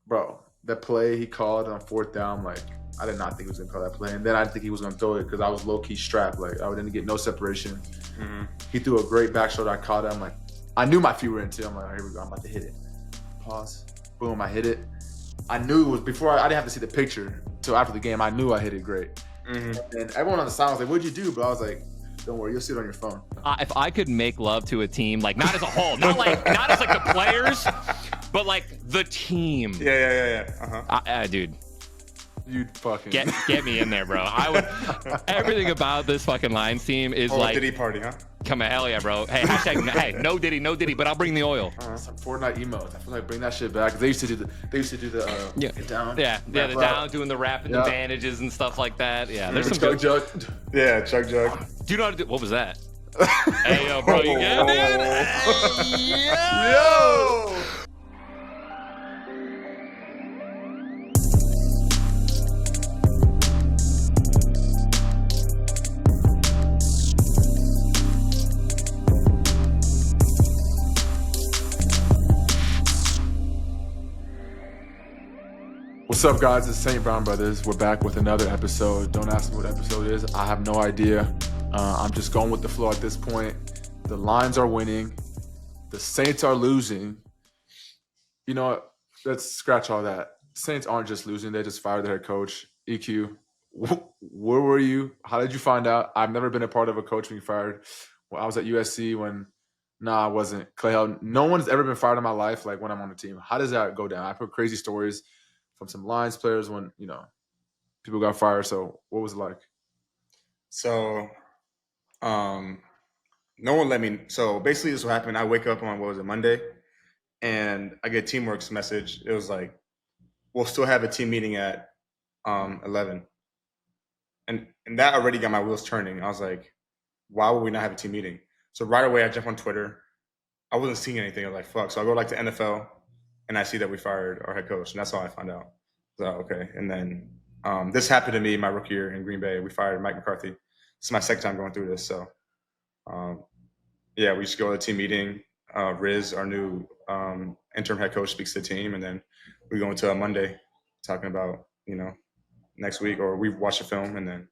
bro, that play he called on 4th down, like, I did not think he was going to call that play. And then I didn't think he was going to throw it because I was low-key strapped. Like, I didn't get no separation. Mm-hmm. He threw a great back shoulder. I caught it. I'm like, I knew my feet were in too. I'm like, here we go. I'm about to hit it. Pause. Boom, I hit it. I knew it was before. I didn't have to see the picture until after the game. I knew I hit it great. Mm-hmm. And everyone on the side was like, what'd you do? But I was like, don't worry, you'll see it on your phone. If I could make love to a team, like not as a whole, not as like the players, but like the team. Yeah. Uh-huh. Dude, You'd fucking get me in there, bro. I would. Everything about this fucking Lions team is like Diddy party, huh? Come on, hell yeah, bro. Hey, hashtag, hey, no Diddy, but I'll bring the oil. Some Fortnite emotes. I feel like bring that shit back. They used to do the get down. Yeah, the down, doing the rapid advantages and stuff like that. Yeah, there's some chug jug. Yeah, chug jug. Do you know how to do? What was that? Hey, yo, bro, you getting it? Hey, yo. What's up, guys? It's St. Brown Brothers. We're back with another episode. Don't ask me what episode it is. I have no idea. I'm just going with the flow at this point. The Lions are winning. The Saints are losing. You know what? Let's scratch all that. Saints aren't just losing. They just fired their head coach. EQ, where were you? How did you find out? I've never been a part of a coach being fired. Well, I was at USC when, I wasn't. Clay Held. No one's ever been fired in my life like when I'm on the team. How does that go down? I've heard crazy stories from some Lions players when, people got fired. So what was it like? So, no one let me. So basically this is what happened. I wake up on, Monday? And I get Teamwork's message. It was like, we'll still have a team meeting at 11. And that already got my wheels turning. I was like, why would we not have a team meeting? So right away I jump on Twitter. I wasn't seeing anything. I was like, fuck. So I go to NFL. And I see that we fired our head coach, and that's how I found out. So, okay. And then this happened to me my rookie year in Green Bay. We fired Mike McCarthy. This is my second time going through this. So, we just go to the team meeting. Riz, our new interim head coach, speaks to the team, and then we go into a Monday talking about, next week, or we watch the film, and then.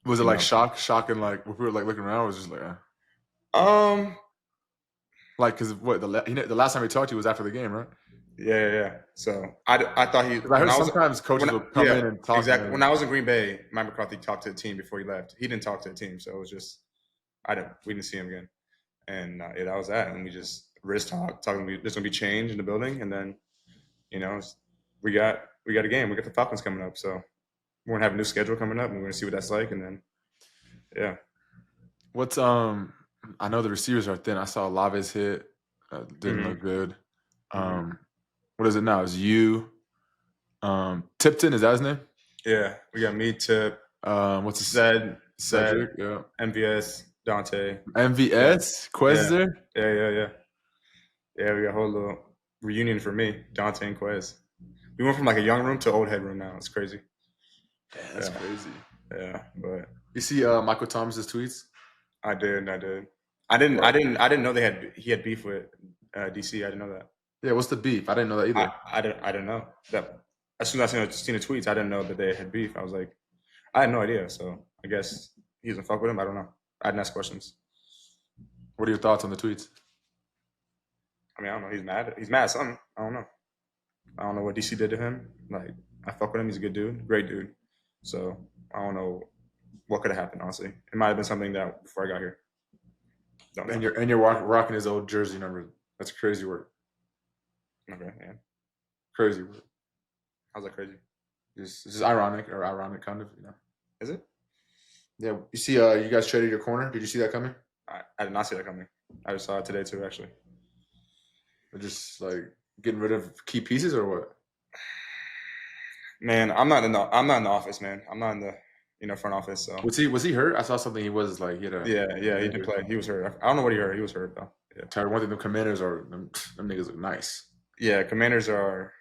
Was it like shocking, like, we were like looking around, it was just like, Like, because the last time we talked to you was after the game, right? Yeah. So I thought he. I heard sometimes coaches will come in and talk. Exactly. When I was in Green Bay, Mike McCarthy talked to the team before he left. He didn't talk to the team, so it was just we didn't see him again, and that was that. And we just talking. There's gonna be change in the building, and then, we got a game. We got the Falcons coming up, so we're gonna have a new schedule coming up, and we're gonna see what that's like, and then, yeah. What's I know the receivers are thin. I saw Lave's hit. Didn't look good. What is it now? It's you. Tipton, is that his name? Yeah. We got me, Tip. What's his Cedric, yeah. MVS, Dante. MVS? Quez there? Yeah. Yeah, we got a whole little reunion for me, Dante and Quez. We went from like a young room to old head room now. It's crazy. Yeah, that's crazy. Yeah, but you see Michael Thomas's tweets? I did. I didn't know he had beef with DC. I didn't know that. Yeah, what's the beef? I didn't know that either. I don't know that. As soon as I seen the tweets, I didn't know that they had beef. I was like, I had no idea. So I guess he doesn't fuck with him. I don't know. I didn't ask questions. What are your thoughts on the tweets? I mean, I don't know. He's mad. He's mad at something. I don't know. I don't know what DC did to him. Like, I fuck with him. He's a good dude, great dude. So I don't know what could have happened. Honestly, it might have been something that before I got here. And you're rocking his old jersey number. That's crazy work. Okay, yeah. Crazy work. How's that crazy? It's just ironic kind of, Is it? Yeah. You see, you guys traded your corner. Did you see that coming? I did not see that coming. I just saw it today too, actually. They're just like getting rid of key pieces or what? Man, I'm not in the office, man. I'm not in the front office. So was he hurt? I saw something. He was like, he didn't play. He was hurt. I don't know what he hurt. He was hurt though. Yeah. Tired. One thing, the Commanders them niggas look nice. Yeah, Commanders are.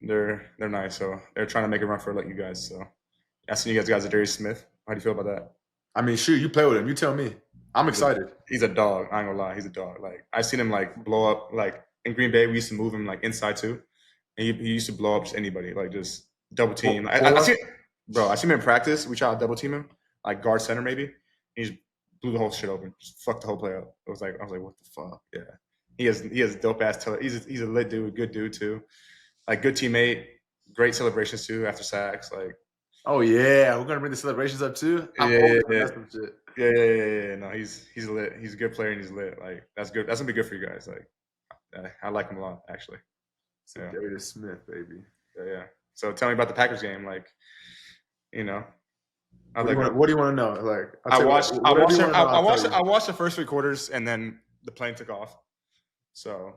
They're nice. So they're trying to make a run for you guys. So I seen you guys Za'Darius Smith. How do you feel about that? I mean, shoot, you play with him. You tell me. I'm excited. He's a dog. I ain't gonna lie. He's a dog. Like, I seen him blow up. Like in Green Bay, we used to move him inside too, and he used to blow up just anybody, like just double team. Four? I see him in practice. We tried to double team him, like guard center maybe. He just blew the whole shit open, just fucked the whole play up. I was like, what the fuck? Yeah, he has dope ass. He's a lit dude, good dude too, like good teammate, great celebrations too after sacks, like. Oh yeah, we're gonna bring the celebrations up too. Yeah. No, he's lit. He's a good player and he's lit. Like that's good. That's gonna be good for you guys. Like I like him a lot actually. Za'Darius Smith, baby. Yeah. So tell me about the Packers game. Like, you know, what do you want to know? Like, I watched the first 3 quarters and then the plane took off. So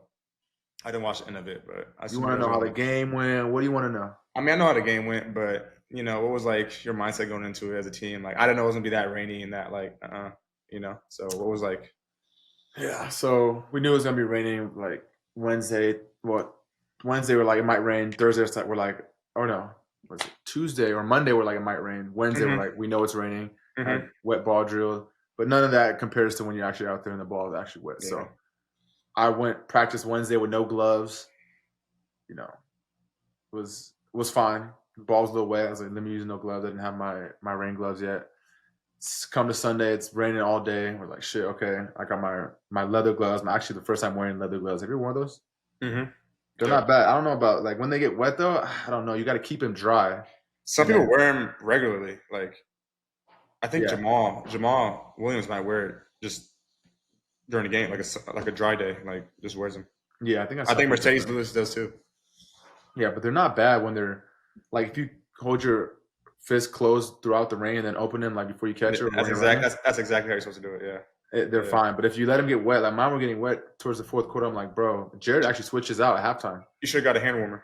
I didn't watch the end of it, but you want to know how the game went? What do you want to know? I mean, I know how the game went, but you know, what was like your mindset going into it as a team? Like, I didn't know it was gonna be that rainy and that like, you know. So what was like? Yeah, so we knew it was gonna be raining like Wednesday. Wednesday we're like it might rain. Thursday we're like, oh no, was it Tuesday or Monday we're like it might rain. Wednesday we're like we know it's raining. Wet ball drill, but none of that compares to when you're actually out there and the ball is actually wet. Yeah. So I practice Wednesday with no gloves. You know, was fine. The ball was a little wet. I was like, let me use no gloves. I didn't have my rain gloves yet. Come to Sunday, it's raining all day. We're like, shit, okay. I got my leather gloves. Actually, the first time wearing leather gloves. Have you ever worn those? They're not bad. I don't know about like when they get wet though. I don't know. You got to keep them dry. Some people wear them regularly. Like, I think Jamal Williams might wear it just during the game, like a dry day. Like, just wears them. Yeah, I think Mercedes Lewis does too. Yeah, but they're not bad when they're like if you hold your fist closed throughout the rain and then open them like before you catch it. That's exactly how you're supposed to do it. Yeah, they're fine. But if you let them get wet, like mine were getting wet towards the fourth quarter. I'm like, bro, Jared actually switches out at halftime. You should have got a hand warmer.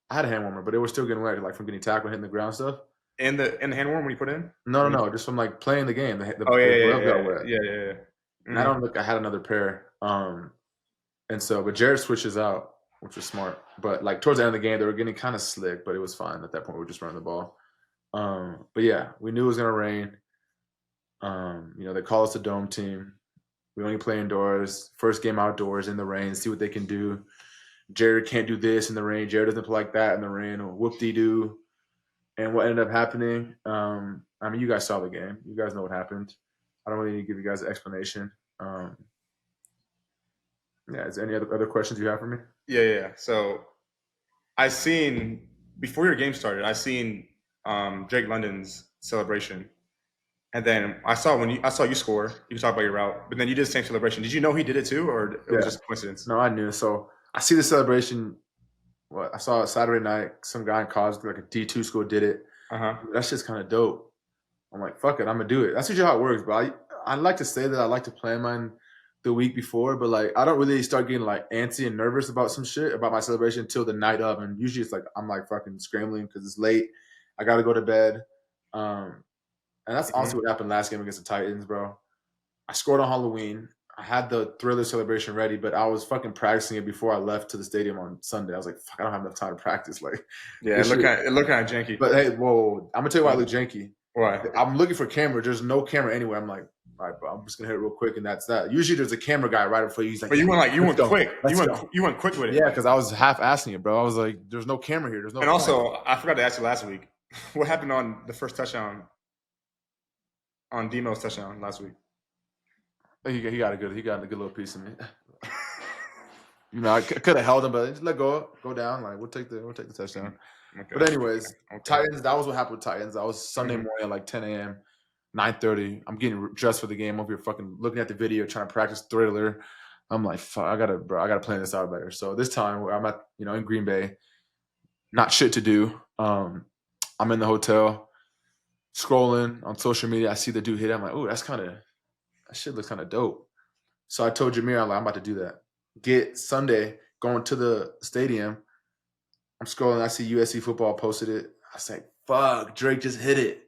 I had a hand warmer, but it was still getting wet, like from getting tackled, hitting the ground stuff. And the hand warmer when you put in? No, just from like playing the game. The got wet. Yeah. And I don't look. I had another pair. And so, but Jared switches out, which was smart. But like towards the end of the game, they were getting kind of slick, but it was fine at that point. We were just running the ball. But yeah, we knew it was gonna rain. You know, they call us a dome team. We only play indoors. First game outdoors in the rain. See what they can do. Jared can't do this in the rain. Jared doesn't play like that in the rain. Or whoop-de-doo. And what ended up happening? I mean, you guys saw the game. You guys know what happened. I don't really need to give you guys an explanation. Yeah. Is there any other questions you have for me? Yeah. So I seen before your game started. I seen Drake London's celebration, and then I saw you score. You can talk about your route, but then you did the same celebration. Did you know he did it too, or it was just a coincidence? No, I knew. So I see the celebration. I saw it Saturday night. Some guy in college, like a D2 school, did it. That's just kind of dope. I'm like, fuck it, I'm gonna do it. That's usually how it works, bro. I like to say that I like to plan mine the week before, but like I don't really start getting like antsy and nervous about some shit about my celebration until the night of, and usually it's like I'm like fucking scrambling because it's late. I gotta go to bed. And that's also what happened last game against the Titans, bro. I scored on Halloween. I had the Thriller celebration ready, but I was fucking practicing it before I left to the stadium on Sunday. I was like, fuck, I don't have enough time to practice. Like, yeah, it looked kind of janky. But hey, whoa, I'm gonna tell you why it looked janky. Why? I'm looking for camera. There's no camera anywhere. I'm like, all right, bro, I'm just gonna hit it real quick, and that's that. Usually there's a camera guy right before you. He's like, but you went quick. You went quick with it. Yeah, because I was half asking it, bro. I was like, there's no camera here. There's no. And also, I forgot to ask you last week. What happened on the first touchdown? On Demo's touchdown last week. He got a good little piece of me. You know, I could have held him, but just let go down. Like we'll take the touchdown. Okay. But anyways, Titans. That was what happened with Titans. That was Sunday morning at like 10 a.m., 9:30. I'm getting dressed for the game. Over here, fucking looking at the video, trying to practice Thriller. I'm like, fuck, I gotta plan this out better. So this time, I'm at in Green Bay, not shit to do. I'm in the hotel, scrolling on social media. I see the dude hit it. I'm like, ooh, that shit looks kind of dope. So I told Jameer, I'm about to do that. Get Sunday, going to the stadium. I'm scrolling. I see USC football posted it. I was like, fuck, Drake just hit it.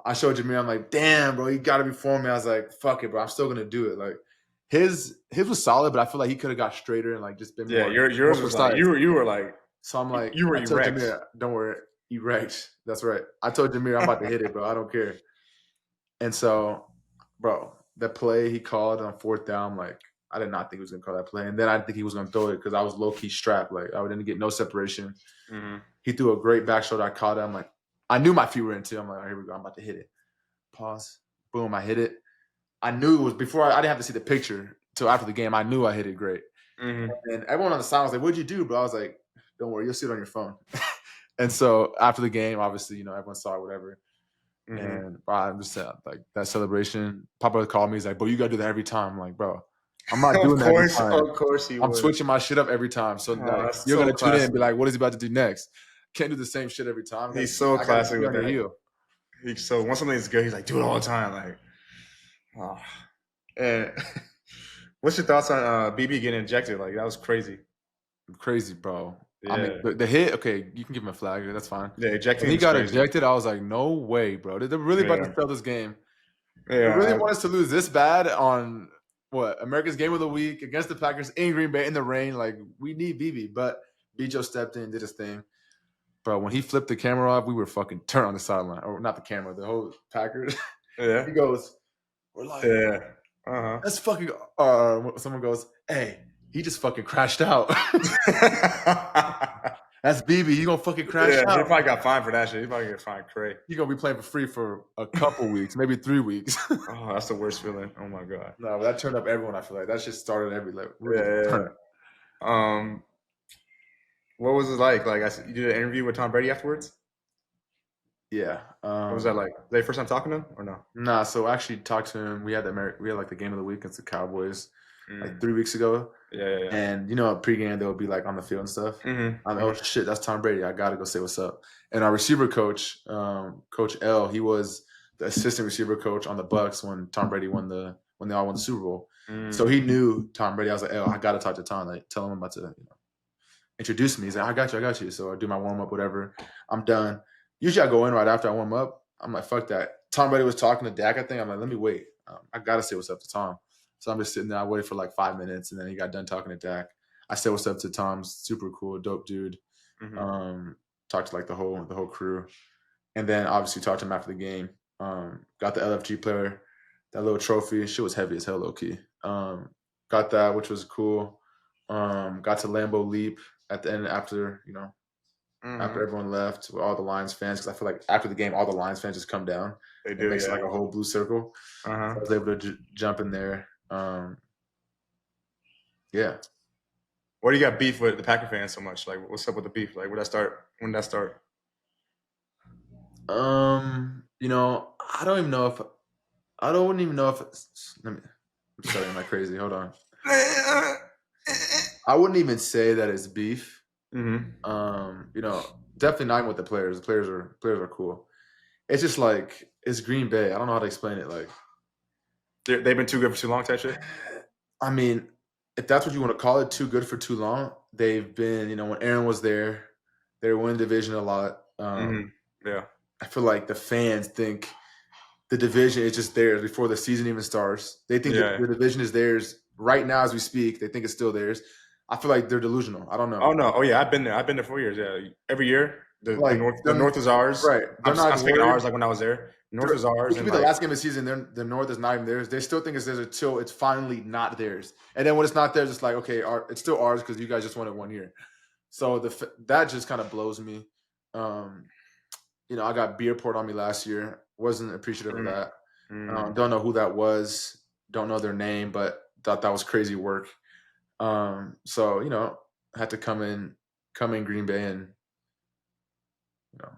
I showed Jameer. I'm like, damn, bro, he got to be for me. I was like, fuck it, bro. I'm still going to do it. Like, his was solid, but I feel like he could have got straighter and like just been more. Yeah, yours was like, you were like. So I'm like, you were erect. Jameer, don't worry, erect. That's right. I told Jameer I'm about to hit it, bro. I don't care. And so, bro, that play he called on fourth down, like, I did not think he was going to call that play. And then I didn't think he was going to throw it because I was low-key strapped. Like, I didn't get no separation. Mm-hmm. He threw a great back shoulder. I caught it. I'm like, I knew my feet were into. I'm like, here we go. I'm about to hit it. Pause. Boom. I hit it. I knew it was before. I didn't have to see the picture until after the game. I knew I hit it great. Mm-hmm. And everyone on the side was like, what'd you do? But I was like, don't worry. You'll see it on your phone. And so after the game, obviously, everyone saw it, whatever. Mm-hmm. And bro, I'm just saying, like, that celebration, Papa called me. He's like, bro, you got to do that every time. I'm like, bro, I'm not doing that every time. Of course I'm switching my shit up every time. So like, that's you're so going to tune in classic. and be like, what is he about to do next? Can't do the same shit every time. He's so classic with on your that. heel. So once something's good, he's like, do it all the time. Like, oh. And what's your thoughts on BB getting injected? Like, that was crazy. Crazy, bro. Yeah. I mean, the hit, okay, you can give him a flag. That's fine. Yeah, ejecting. When he got crazy. ejected, I was like, no way, bro. They're really about to sell this game. Yeah, They really want us to lose this bad on what? America's Game of the Week against the Packers in Green Bay in the rain. Like, we need BB. But Bijo stepped in, did his thing. Bro, when he flipped the camera off, we were fucking turned on the sideline. Or not the camera, the whole Packers. Yeah. He goes, we're like, yeah. Uh-huh. That's fucking someone goes, hey, he just fucking crashed out. That's BB. He gonna fucking crash out. He probably got fined for that shit. He probably get fined crazy. He gonna be playing for free for a couple weeks, maybe 3 weeks. Oh, that's the worst feeling. Oh my god. No, but that turned up everyone. I feel like that shit started every level. Yeah. What was it like? Like, you did an interview with Tom Brady afterwards. Yeah. What was that like? Was that your first time talking to him or no? Nah. So I actually talked to him. We had like the game of the week against the Cowboys like 3 weeks ago. Yeah. And pregame they'll be like on the field and stuff. Mm-hmm. I'm like, oh shit, that's Tom Brady. I gotta go say what's up. And our receiver coach, Coach L, he was the assistant receiver coach on the Bucks when Tom Brady when they all won the Super Bowl. Mm-hmm. So he knew Tom Brady. I was like, I gotta talk to Tom. Like, tell him I'm about to introduce me. He's like, I got you. So I do my warm up, whatever. I'm done. Usually I go in right after I warm up. I'm like, fuck that. Tom Brady was talking to Dak, I think. I'm like, let me wait. I gotta say what's up to Tom. So I'm just sitting there. I waited for like 5 minutes, and then he got done talking to Dak. I said what's up to Tom. Super cool, dope dude. Mm-hmm. Talked to like the whole crew, and then obviously talked to him after the game. Got the LFG player, that little trophy. Shit was heavy as hell, low key. Got that, which was cool. Got to Lambeau Leap at the end after after everyone left with all the Lions fans, because I feel like after the game all the Lions fans just come down. They do. It makes like a whole blue circle. So I was able to jump in there. Yeah. Why do you got beef with the Packer fans so much? Like, what's up with the beef? Like, when did that start? I don't even know if I'm starting like crazy. Hold on. I wouldn't even say that it's beef. Mm-hmm. Definitely not even with the players. The players are cool. It's just like, it's Green Bay. I don't know how to explain it. Like, they've been too good for too long type shit? I mean, if that's what you want to call it, too good for too long. They've been, when Aaron was there, they were winning division a lot. Yeah. I feel like the fans think the division is just theirs before the season even starts. They think the division is theirs right now as we speak. They think it's still theirs. I feel like they're delusional. I don't know. Oh no. Oh yeah, I've been there 4 years. Yeah, every year the North is ours. Right. I'm speaking ours like when I was there. North is ours. It could be the last game of the season. The North is not even theirs. They still think it's theirs until it's finally not theirs. And then when it's not theirs, it's like, okay, it's still ours because you guys just won it 1 year. So that just kind of blows me. I got beer poured on me last year. Wasn't appreciative of that. Don't know who that was. Don't know their name, but thought that was crazy work. So had to come in Green Bay and had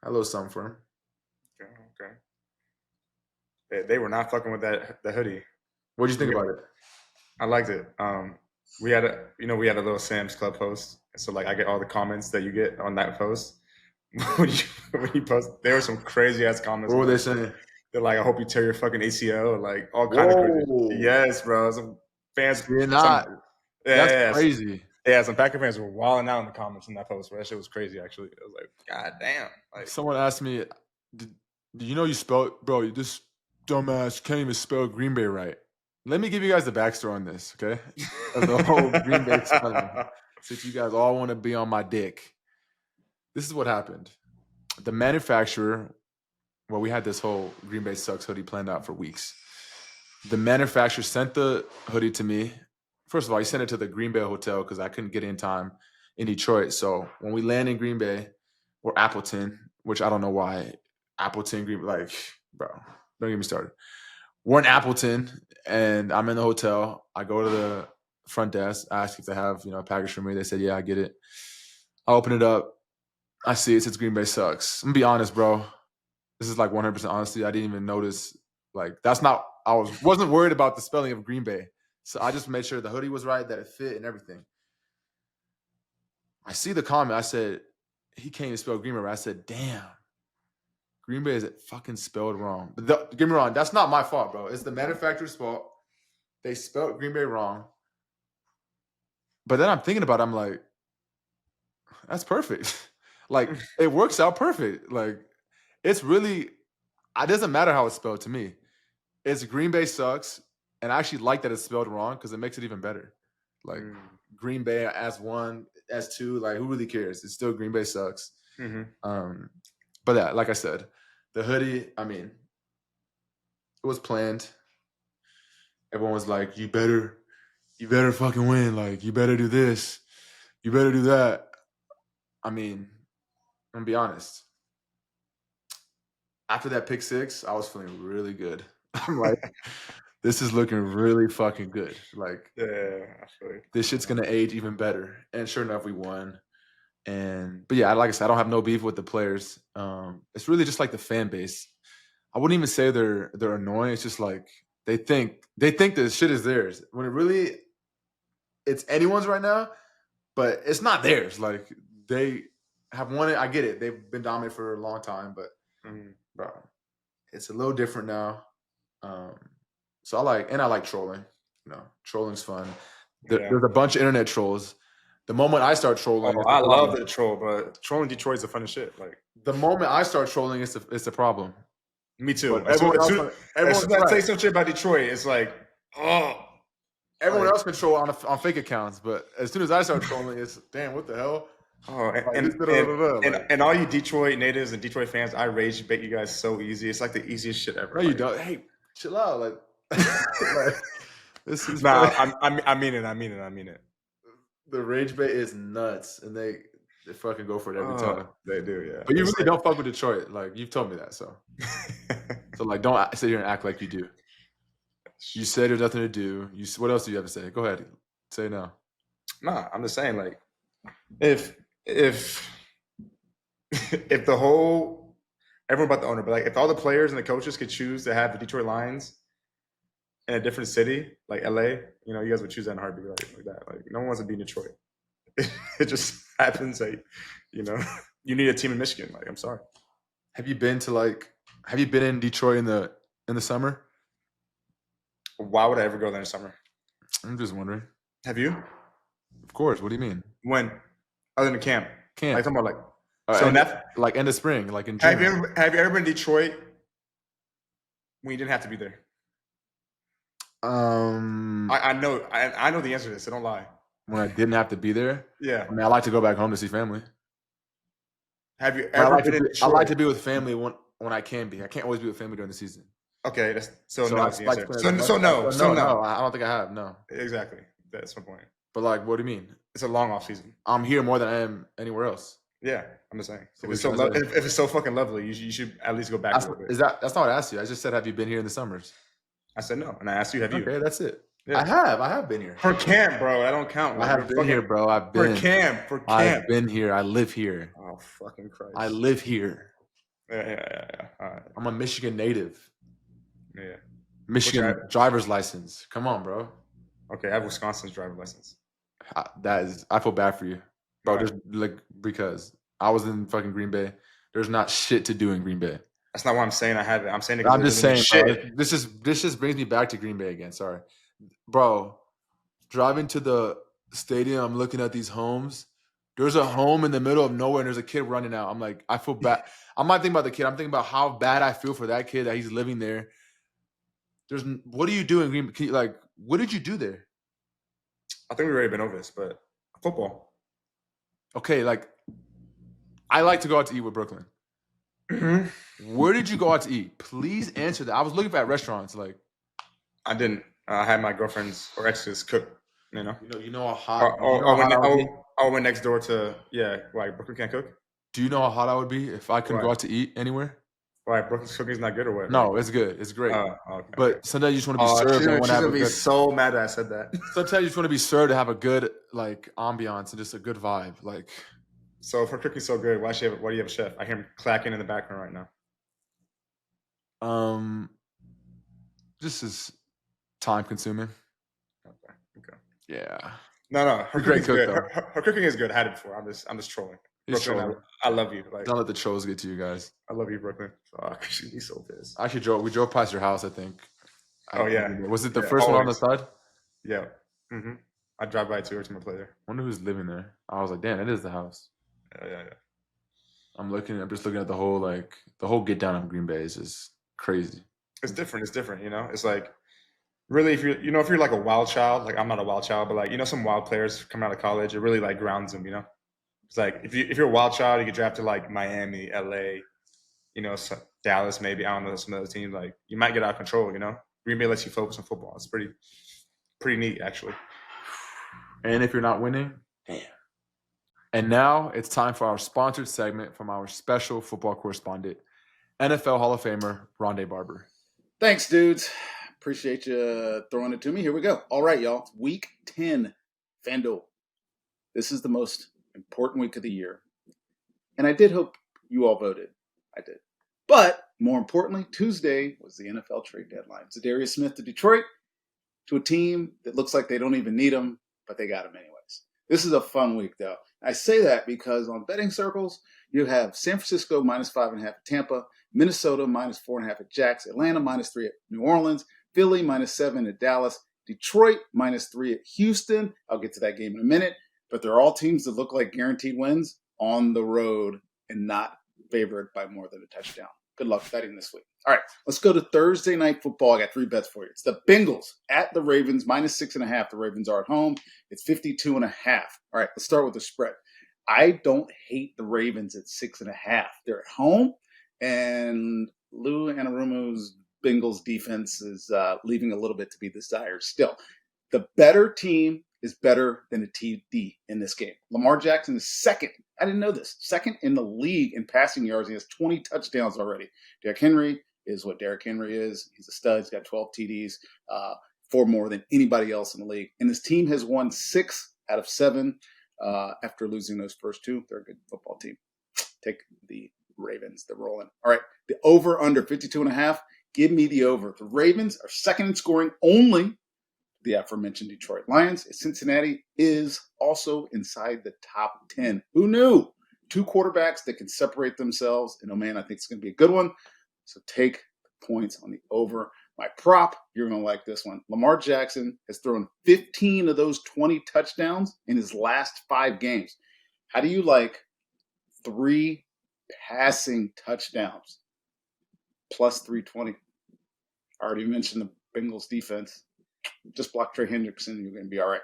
a little something for him. Okay. They were not fucking with the hoodie. What did you think about it? I liked it. We had a little Sam's Club post, so like I get all the comments that you get on that post. when you post, there were some crazy ass comments. What were they saying? They're like, I hope you tear your fucking ACL, like all kind of crazy. Yes, bro. Some fans. You're not. That's crazy. Yeah, some Packer fans were wilding out in the comments in that post. Bro. That shit was crazy, actually. I was like, God damn. Like, someone asked me, did you know you spelled, bro, this dumbass can't even spell Green Bay right. Let me give you guys the backstory on this, okay? Of the whole Green Bay spelling. Since you guys all want to be on my dick. This is what happened. The manufacturer, we had this whole Green Bay Sucks hoodie planned out for weeks. The manufacturer sent the hoodie to me. First of all, he sent it to the Green Bay hotel because I couldn't get in time in Detroit. So when we land in Green Bay or Appleton, which I don't know why, Appleton, Green Bay, like, bro, don't get me started. We're in Appleton, and I'm in the hotel. I go to the front desk, ask if they have a package for me. They said, yeah, I get it. I open it up. I see it says Green Bay sucks. I'm gonna be honest, bro. This is like 100% honesty. I didn't even notice. Like, that's not. I wasn't worried about the spelling of Green Bay, so I just made sure the hoodie was right, that it fit, and everything. I see the comment. I said, he can't even spell Green Bay right. I said, damn, Green Bay is fucking spelled wrong. But get me wrong, that's not my fault, bro. It's the manufacturer's fault. They spelled Green Bay wrong. But then I'm thinking about it. I'm like, that's perfect. Like, it works out perfect. Like, it's really, it doesn't matter how it's spelled to me. It's Green Bay sucks. And I actually like that it's spelled wrong because it makes it even better. Like, Green Bay as one, as two, like, who really cares? It's still Green Bay sucks. But yeah, like I said, the hoodie, I mean, it was planned. Everyone was like, you better fucking win. Like, you better do this. You better do that. I mean, I'm gonna be honest. After that pick six, I was feeling really good. I'm like, this is looking really fucking good. Like, Yeah, I feel you. This shit's gonna age even better. And sure enough, we won. But yeah, like I said, I don't have no beef with the players. It's really just like the fan base. I wouldn't even say they're annoying. It's just like they think the shit is theirs when it really it's anyone's right now, but it's not theirs. Like, they have won it. I get it. They've been dominant for a long time, but bro, it's a little different now. So I like trolling. Trolling's fun. There's a bunch of internet trolls. The moment I start trolling, I love the troll, but trolling Detroit is the funnest shit. Like, the moment I start trolling, it's the problem. Me too. As soon as I say some shit about Detroit, it's like, oh. Everyone else can troll on fake accounts, but as soon as I start trolling, it's damn, what the hell? Oh, and all you Detroit natives and Detroit fans, I rage bait you guys so easy. It's like the easiest shit ever. No, you don't. Hey, chill out. Like, this is I mean it. The rage bait is nuts, and they fucking go for it every time. They do, yeah. But you really don't fuck with Detroit. Like, you've told me that, so like, don't sit here and act like you do. You said there's nothing to do. What else do you have to say? Go ahead, say it now. Nah, I'm just saying, like, if the whole everyone about the owner, but like, if all the players and the coaches could choose to have the Detroit Lions in a different city, like LA, you guys would choose that in a heartbeat, like that. Like, no one wants to be in Detroit. It just happens that you need a team in Michigan. Like, I'm sorry. Have you been in Detroit in the summer? Why would I ever go there in the summer? I'm just wondering. Have you? Of course. What do you mean? When? Other than camp. Camp. Like, talking about like end of spring, like in June. Have you ever been in Detroit when you didn't have to be there? I know the answer to this, so don't lie. When I didn't have to be there? Yeah. I mean, I like to go back home to see family. Have you ever been in Detroit? I like to be with family when I can be. I can't always be with family during the season. Okay, no. So no. No, I don't think I have. No. Exactly. That's my point. But like, what do you mean? It's a long off season. I'm here more than I am anywhere else. Yeah, I'm just saying. So if it's so fucking lovely, you should at least go back a little bit. That's not what I asked you. I just said, have you been here in the summers? I said no, and I asked you, have you? Okay, that's it. Yeah. I have been here. For camp, bro. I don't count. I have been here, bro. I've been. For camp. I've been here. I live here. Oh, fucking Christ. I live here. Yeah. All right. I'm a Michigan native. Yeah. Michigan driver's license. Come on, bro. Okay, I have Wisconsin's driver's license. I feel bad for you, bro. Right. Because I was in fucking Green Bay. There's not shit to do in Green Bay. That's not why I'm saying I have it. I'm saying it. I'm just saying, shit. This just brings me back to Green Bay again. Sorry, bro. Driving to the stadium, I'm looking at these homes. There's a home in the middle of nowhere, and there's a kid running out. I'm like, I feel bad. I'm not thinking about the kid. I'm thinking about how bad I feel for that kid that he's living there. What do you do in Green Bay? Like, what did you do there? I think we've already been over this, but football. Okay, like, I like to go out to eat with Brooklyn. Mm-hmm. Where did you go out to eat? Please answer that. I was looking for at restaurants. Like, I didn't. I had my girlfriend's or ex's cook. You know how hot. I went next door to Why Brooklyn can't cook? Do you know how hot I would be if I couldn't go Why? out to eat anywhere? Why Brooklyn's cooking's not good or what? No, it's good. It's great. Okay. But sometimes you just want to be Oh, served. she's gonna be so mad that I said that. Sometimes you just want to be served to have a good like ambiance and just a good vibe. Like, so if her cooking's so good, why do you have a chef? I hear him clacking in the background right now. this is time consuming. Okay. Yeah. No. Her Great cooking's cook, good. though. Her cooking is good. I had it before. I'm just trolling. He's Brooklyn, trolling. I love you. Like, Don't let the trolls get to you guys. I love you, Brooklyn. She'd be so pissed. Actually, we drove past your house, I think. Was it the first one on the side? Yeah. Mm-hmm. I drive by to my play there. I wonder who's living there. I was like, damn, it is the house. Yeah. I'm just looking at the whole get down of Green Bay is just crazy. It's different. It's like, really, if you're like a wild child, like I'm not a wild child, but like, some wild players coming out of college, it really like grounds them, It's like, if you're a wild child, you get drafted like Miami, LA, Dallas, maybe, I don't know, some other teams, like you might get out of control, Green Bay lets you focus on football. It's pretty neat, actually. And if you're not winning, damn. And now it's time for our sponsored segment from our special football correspondent, NFL Hall of Famer, Ronde Barber. Thanks, dudes. Appreciate you throwing it to me. Here we go. All right, y'all. Week 10, FanDuel. This is the most important week of the year. And I did hope you all voted. I did. But more importantly, Tuesday was the NFL trade deadline. Za'Darius Smith to Detroit, to a team that looks like they don't even need him, but they got him anyways. This is a fun week, though. I say that because on betting circles, you have San Francisco -5.5 at Tampa, Minnesota -4.5 at Jacks, Atlanta -3 at New Orleans, Philly -7 at Dallas, Detroit -3 at Houston. I'll get to that game in a minute. But they're all teams that look like guaranteed wins on the road and not favored by more than a touchdown. Good luck betting this week. All right, let's go to Thursday Night Football. I got 3 bets for you. It's the Bengals at the Ravens, -6.5. The Ravens are at home. It's 52.5. All right, let's start with the spread. I don't hate the Ravens at 6.5. They're at home, and Lou Anarumo's Bengals defense is leaving a little bit to be desired still. The better team is better than a TD in this game. Lamar Jackson is second. I didn't know this. Second in the league in passing yards. He has 20 touchdowns already. Derrick Henry is what Derrick Henry is. He's a stud. He's got 12 TDs, 4 more than anybody else in the league. And his team has won 6 out of 7 after losing those first 2. They're a good football team. Take the Ravens. They're rolling. All right. The over under 52.5. Give me the over. The Ravens are second in scoring only the aforementioned Detroit Lions. Cincinnati is also inside the top 10. Who knew? 2 quarterbacks that can separate themselves. And, oh, man, I think it's going to be a good one. So take the points on the over. My prop, you're going to like this one. Lamar Jackson has thrown 15 of those 20 touchdowns in his last 5 games. How do you like 3 passing touchdowns plus 320? I already mentioned the Bengals defense. Just block Trey Hendrickson, you're going to be all right.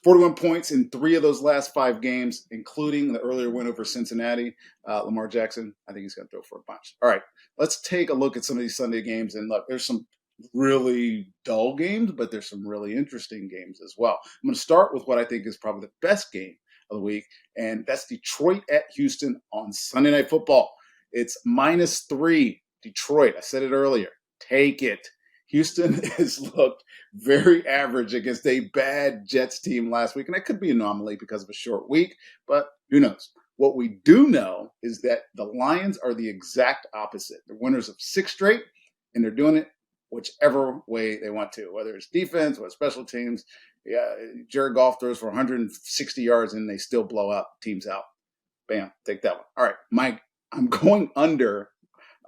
41 points in 3 of those last 5 games, including the earlier win over Cincinnati. Lamar Jackson, I think he's going to throw for a bunch. All right, let's take a look at some of these Sunday games. And look, there's some really dull games, but there's some really interesting games as well. I'm going to start with what I think is probably the best game of the week, and that's Detroit at Houston on Sunday Night Football. It's -3 Detroit. I said it earlier. Take it. Houston has looked very average against a bad Jets team last week, and that could be an anomaly because of a short week, but who knows? What we do know is that the Lions are the exact opposite. They're winners of 6 straight, and they're doing it whichever way they want to, whether it's defense or special teams. Yeah, Jared Goff throws for 160 yards, and they still blow out teams out. Bam, take that one. All right, Mike, I'm going under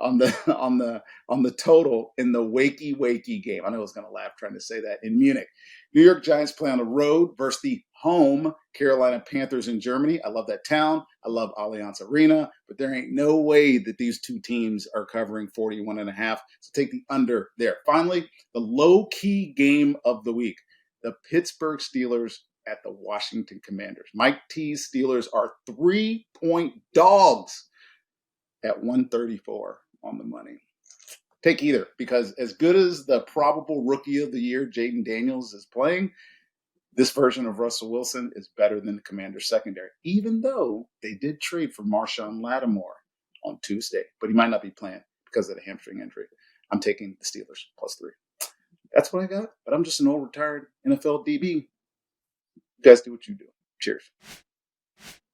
on the total in the wakey game. I know I was going to laugh trying to say that in Munich. New York Giants play on the road versus the home Carolina Panthers in Germany. I love that town. I love Allianz Arena, but there ain't no way that these 2 teams are covering 41.5. So take the under there. Finally, the low-key game of the week, the Pittsburgh Steelers at the Washington Commanders. Mike T's Steelers are 3-point dogs at 134 on the money. Take either, because as good as the probable rookie of the year, Jaden Daniels, is playing, this version of Russell Wilson is better than the Commanders secondary, even though they did trade for Marshon Lattimore on Tuesday, but he might not be playing because of the hamstring injury. I'm taking the Steelers +3. That's what I got, but I'm just an old retired NFL DB. You guys do what you do. Cheers.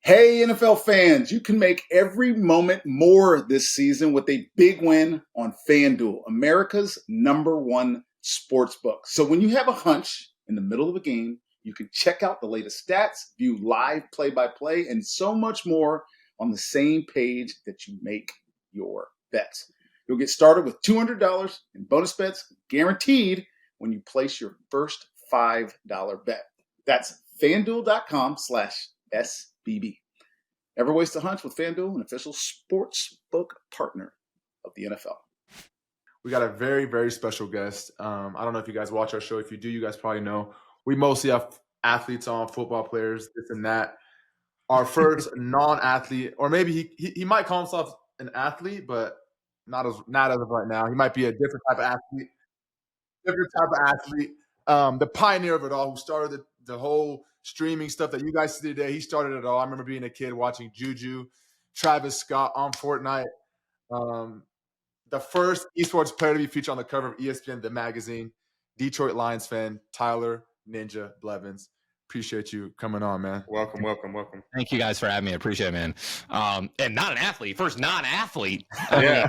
Hey, NFL fans, you can make every moment more this season with a big win on FanDuel, America's #1 sportsbook. So when you have a hunch in the middle of a game, you can check out the latest stats, view live play-by-play, and so much more on the same page that you make your bets. You'll get started with $200 in bonus bets guaranteed when you place your first $5 bet. That's FanDuel.com/SBB. Never waste a hunch with FanDuel, an official sportsbook partner of the NFL. We got a very, very special guest. I don't know if you guys watch our show. If you do, you guys probably know. We mostly have athletes on, football players, this and that. Our first non-athlete, or maybe he might call himself an athlete, but not as of right now. He might be a different type of athlete. The pioneer of it all, who started the whole streaming stuff that you guys see today. He started it all. I remember being a kid watching Juju, Travis Scott on Fortnite. The first esports player to be featured on the cover of ESPN, the magazine. Detroit Lions fan, Tyler Ninja Blevins. Appreciate you coming on, man. Welcome. Thank you guys for having me. I appreciate it, man. And not an athlete. First non-athlete. Yeah.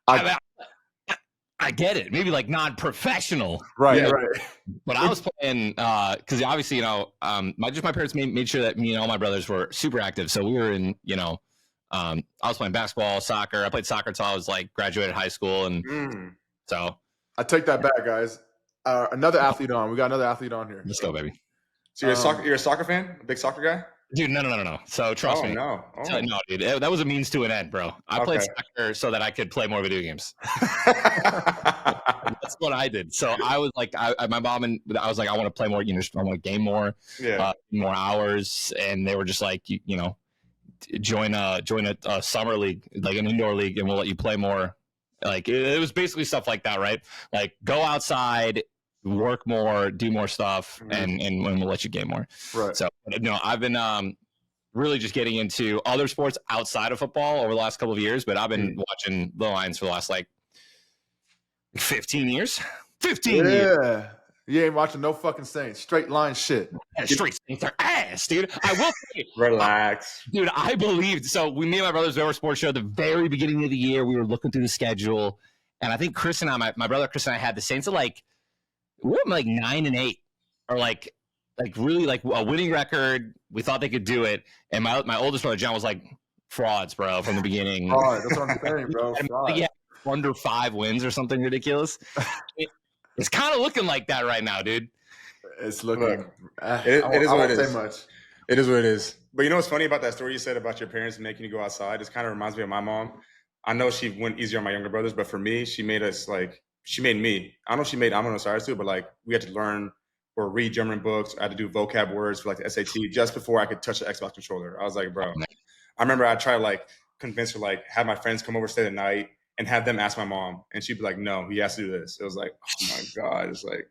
I get it. Maybe like non-professional. Right. But I was playing because obviously, my parents made sure that me and all my brothers were super active. So we were in, I was playing basketball, soccer. I played soccer until I was like graduated high school, and so I take that back, guys. Another athlete on. We got another athlete on here. Let's go, baby. So you're a soccer fan? A big soccer guy? Dude, no. So trust me. No. No, dude. That was a means to an end, bro. I played soccer so that I could play more video games. That's what I did. So I was like, my mom and I was like, I want to play more. I want to game more, more hours. And they were just like, join a summer league, like an indoor league, and we'll let you play more. Like it was basically stuff like that, right? Like go outside, work more, do more stuff, and we'll let you game more. Right. So I've been really just getting into other sports outside of football over the last couple of years, but I've been watching the Lions for the last like 15 years. 15 years. Yeah. You ain't watching no fucking Saints. Straight line shit. Yeah, straight Saints, their ass, dude. I will say, Relax. dude, I believed. So me and my brothers over sports show at the very beginning of the year, we were looking through the schedule, and I think Chris and I, my brother Chris and I, had the Saints at like, we're like 9-8, or like really like a winning record. We thought they could do it, and my oldest brother John was like, frauds, bro, from the beginning. Fraud. That's what I'm saying, bro. I think he had under 5 wins or something ridiculous. It's kind of looking like that right now, dude. It's looking. It is what it is. Much. It is what it is. But you know what's funny about that story you said about your parents making you go outside? It kind of reminds me of my mom. I know she went easier on my younger brothers, but for me, she made us like, she made me. I don't know if she made Amon-Ra and Equanimeous too, but like we had to learn or read German books. I had to do vocab words for like the SAT just before I could touch the Xbox controller. I was like, bro. I remember I tried to like convince her, like have my friends come over, stay the night, and have them ask my mom, and she'd be like, "No, he has to do this." It was like, oh my god, it's like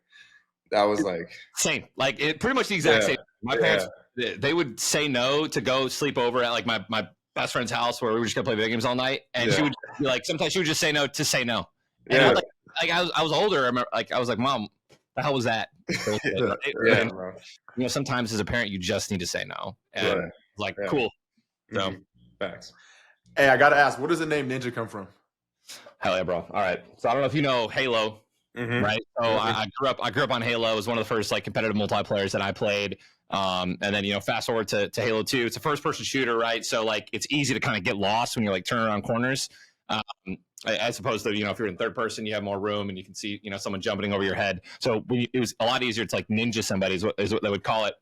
that was like same, like it pretty much the exact same. My parents, they would say no to go sleep over at like my best friend's house where we were just gonna play video games all night, and she would be like, sometimes she would just say no to say no. And I was like I was older. I remember, like I was like, Mom, the hell was that? And, sometimes as a parent, you just need to say no, and like cool. So facts. Hey, I gotta ask, where does the name Ninja come from? Hell yeah, bro. All right. So I don't know if you know Halo, right? So I grew up on Halo. It was one of the first like competitive multiplayers that I played. And then, fast forward to Halo 2. It's a first person shooter, right? So like it's easy to kind of get lost when you're like turning around corners. As opposed to, if you're in third person, you have more room and you can see, someone jumping over your head. So it was a lot easier to like ninja somebody is what they would call it.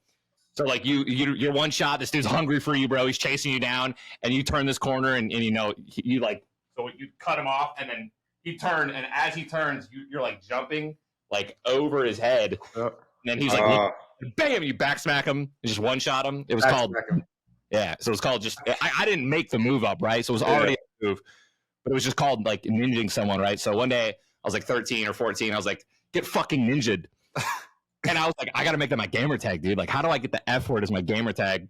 So like you're one shot, this dude's hungry for you, bro. He's chasing you down, and you turn this corner and you like, so you cut him off, and then he turned, and as he turns, you're like jumping like over his head, and then he's like, bam, you back smack him, and just one shot him. It was called, so it was called just. I didn't make the move up, right? So it was already a move, but it was just called like ninjing someone, right? So one day I was like 13 or 14. I was like, get fucking ninja'd. And I was like, I got to make that my gamer tag, dude. Like, how do I get the F word as my gamer tag?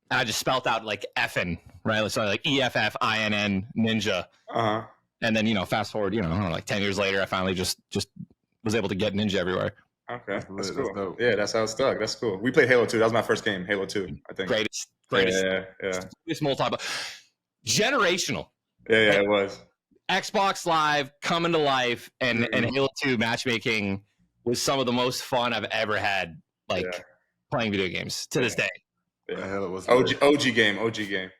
And I just spelt out like effing, right? So like EFFINN ninja. Uh-huh. And then, fast forward, I don't know, like 10 years later, I finally just was able to get ninja everywhere. Okay, that's lit. cool. That's Yeah, that's how it stuck. That's cool. We played Halo 2. That was my first game, Halo 2, I think. Greatest. Yeah. Generational. Yeah, it was. Xbox Live coming to life, and Halo 2 matchmaking was some of the most fun I've ever had, playing video games to this day. Yeah. The hell it was OG game.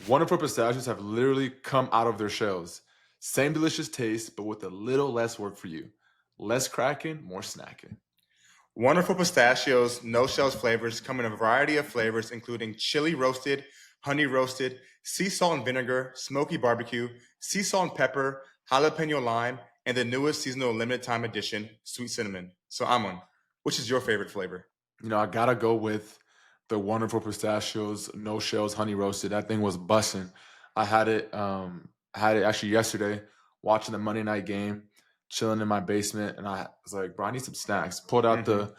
Wonderful pistachios have literally come out of their shells. Same delicious taste, but with a little less work for you. Less cracking, more snacking. Wonderful pistachios, no shells flavors come in a variety of flavors, including chili roasted, honey roasted, sea salt and vinegar, smoky barbecue, sea salt and pepper, jalapeno lime, and the newest seasonal limited time edition, sweet cinnamon. So Amon, which is your favorite flavor? I gotta go with the wonderful pistachios, no shells, honey roasted. That thing was bussin'. I had it actually yesterday, watching the Monday night game, chilling in my basement, and I was like, bro, I need some snacks. Pulled out the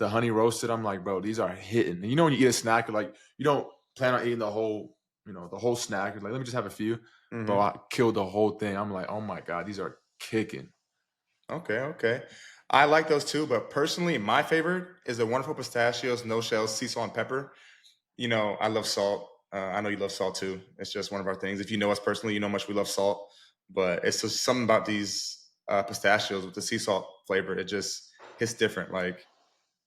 honey roasted. I'm like, bro, these are hitting. And when you eat a snack, like you don't plan on eating the whole snack. You're like, let me just have a few. Bro, I killed the whole thing. I'm like, oh my God, these are kicking. Okay. I like those too, but personally, my favorite is the wonderful pistachios, no shells, sea salt and pepper. I love salt. I know you love salt too. It's just one of our things. If you know us personally, you know how much we love salt. But it's just something about these pistachios with the sea salt flavor. It just hits different.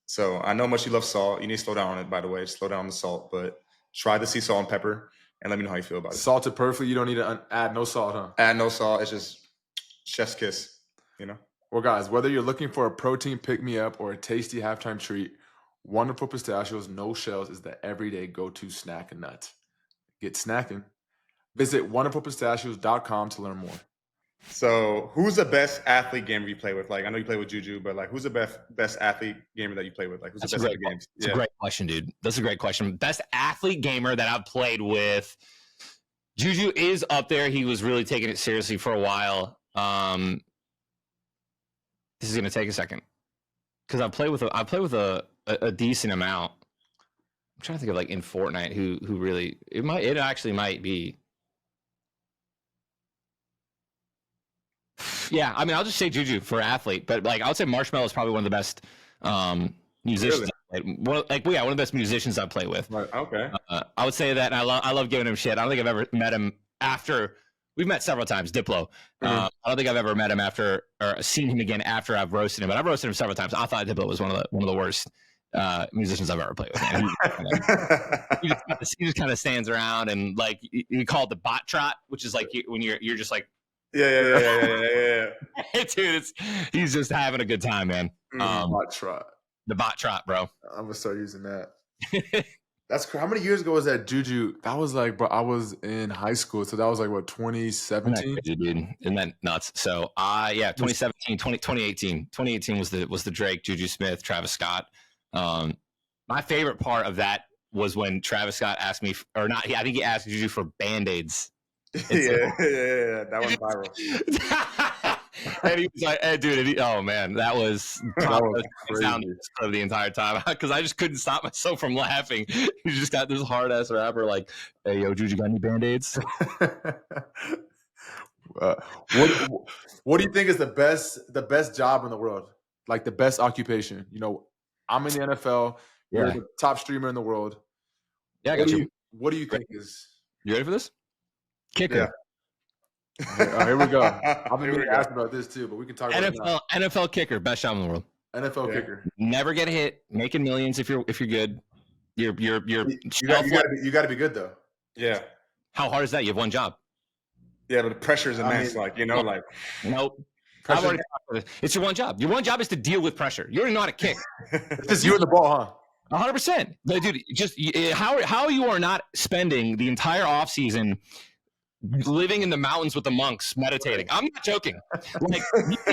So I know how much you love salt. You need to slow down on it, by the way. Slow down on the salt. But try the sea salt and pepper and let me know how you feel about it. Salted perfectly. You don't need to add no salt, huh? Add no salt. It's just chef's kiss, Well, guys, whether you're looking for a protein pick-me-up or a tasty halftime treat, Wonderful Pistachios, no shells is the everyday go-to snack and nut. Get snacking. Visit wonderfulpistachios.com to learn more. So who's the best athlete gamer you play with? I know you play with Juju, but who's the best athlete gamer that you play with? Who's the best at the games? That's a great question, dude. That's a great question. Best athlete gamer that I've played with, Juju is up there. He was really taking it seriously for a while. This is gonna take a second because I play with a decent amount. I'm trying to think of in Fortnite who really it actually might be. Yeah, I mean I'll just say Juju for athlete, but I would say Marshmallow is probably one of the best musicians. Really? One of the best musicians I play with. Right. Okay. I would say that, and I love giving him shit. I don't think I've ever met him after. We've met several times, Diplo. I don't think I've ever met him after or seen him again after I've roasted him, but I've roasted him several times. I thought Diplo was one of the worst musicians I've ever played with. He just kind of stands around and you call it the bot trot, which is when you're just like yeah. Dude, he's just having a good time, man. Bot trot. The bot trot, bro. I'm gonna start using that. That's how many years ago was that, Juju? That was bro, I was in high school, so that was what, 2017? Dude, isn't that nuts? So 2017, 2018. 2018 was the Drake, Juju Smith, Travis Scott. My favorite part of that was when Travis Scott asked me, or not, I think he asked Juju for Band-Aids. Yeah, that went viral. And he was like, "Hey, dude!" Oh man, that was crazy of the entire time because I just couldn't stop myself from laughing. You just got this hard ass rapper "Hey, yo, Juju, got any Band-Aids?" What do you think is the best job in the world? The best occupation? I'm in the NFL. You're the top streamer in the world. Yeah, I got you. What do you think is? You ready for this? Kicker. Yeah. Here we go. I've been asked about this too, but we can talk about it. NFL kicker, best job in the world. NFL kicker. Never get hit, making millions if you're good. You got to be good though. Yeah. How hard is that? You have one job. Yeah, but the pressure is immense. Nope. I've already talked about it. It's your one job. Your one job is to deal with pressure. You already know how to kick. It's just you and the ball, huh? 100%. Dude, just how you are not spending the entire offseason living in the mountains with the monks meditating. I'm not joking. You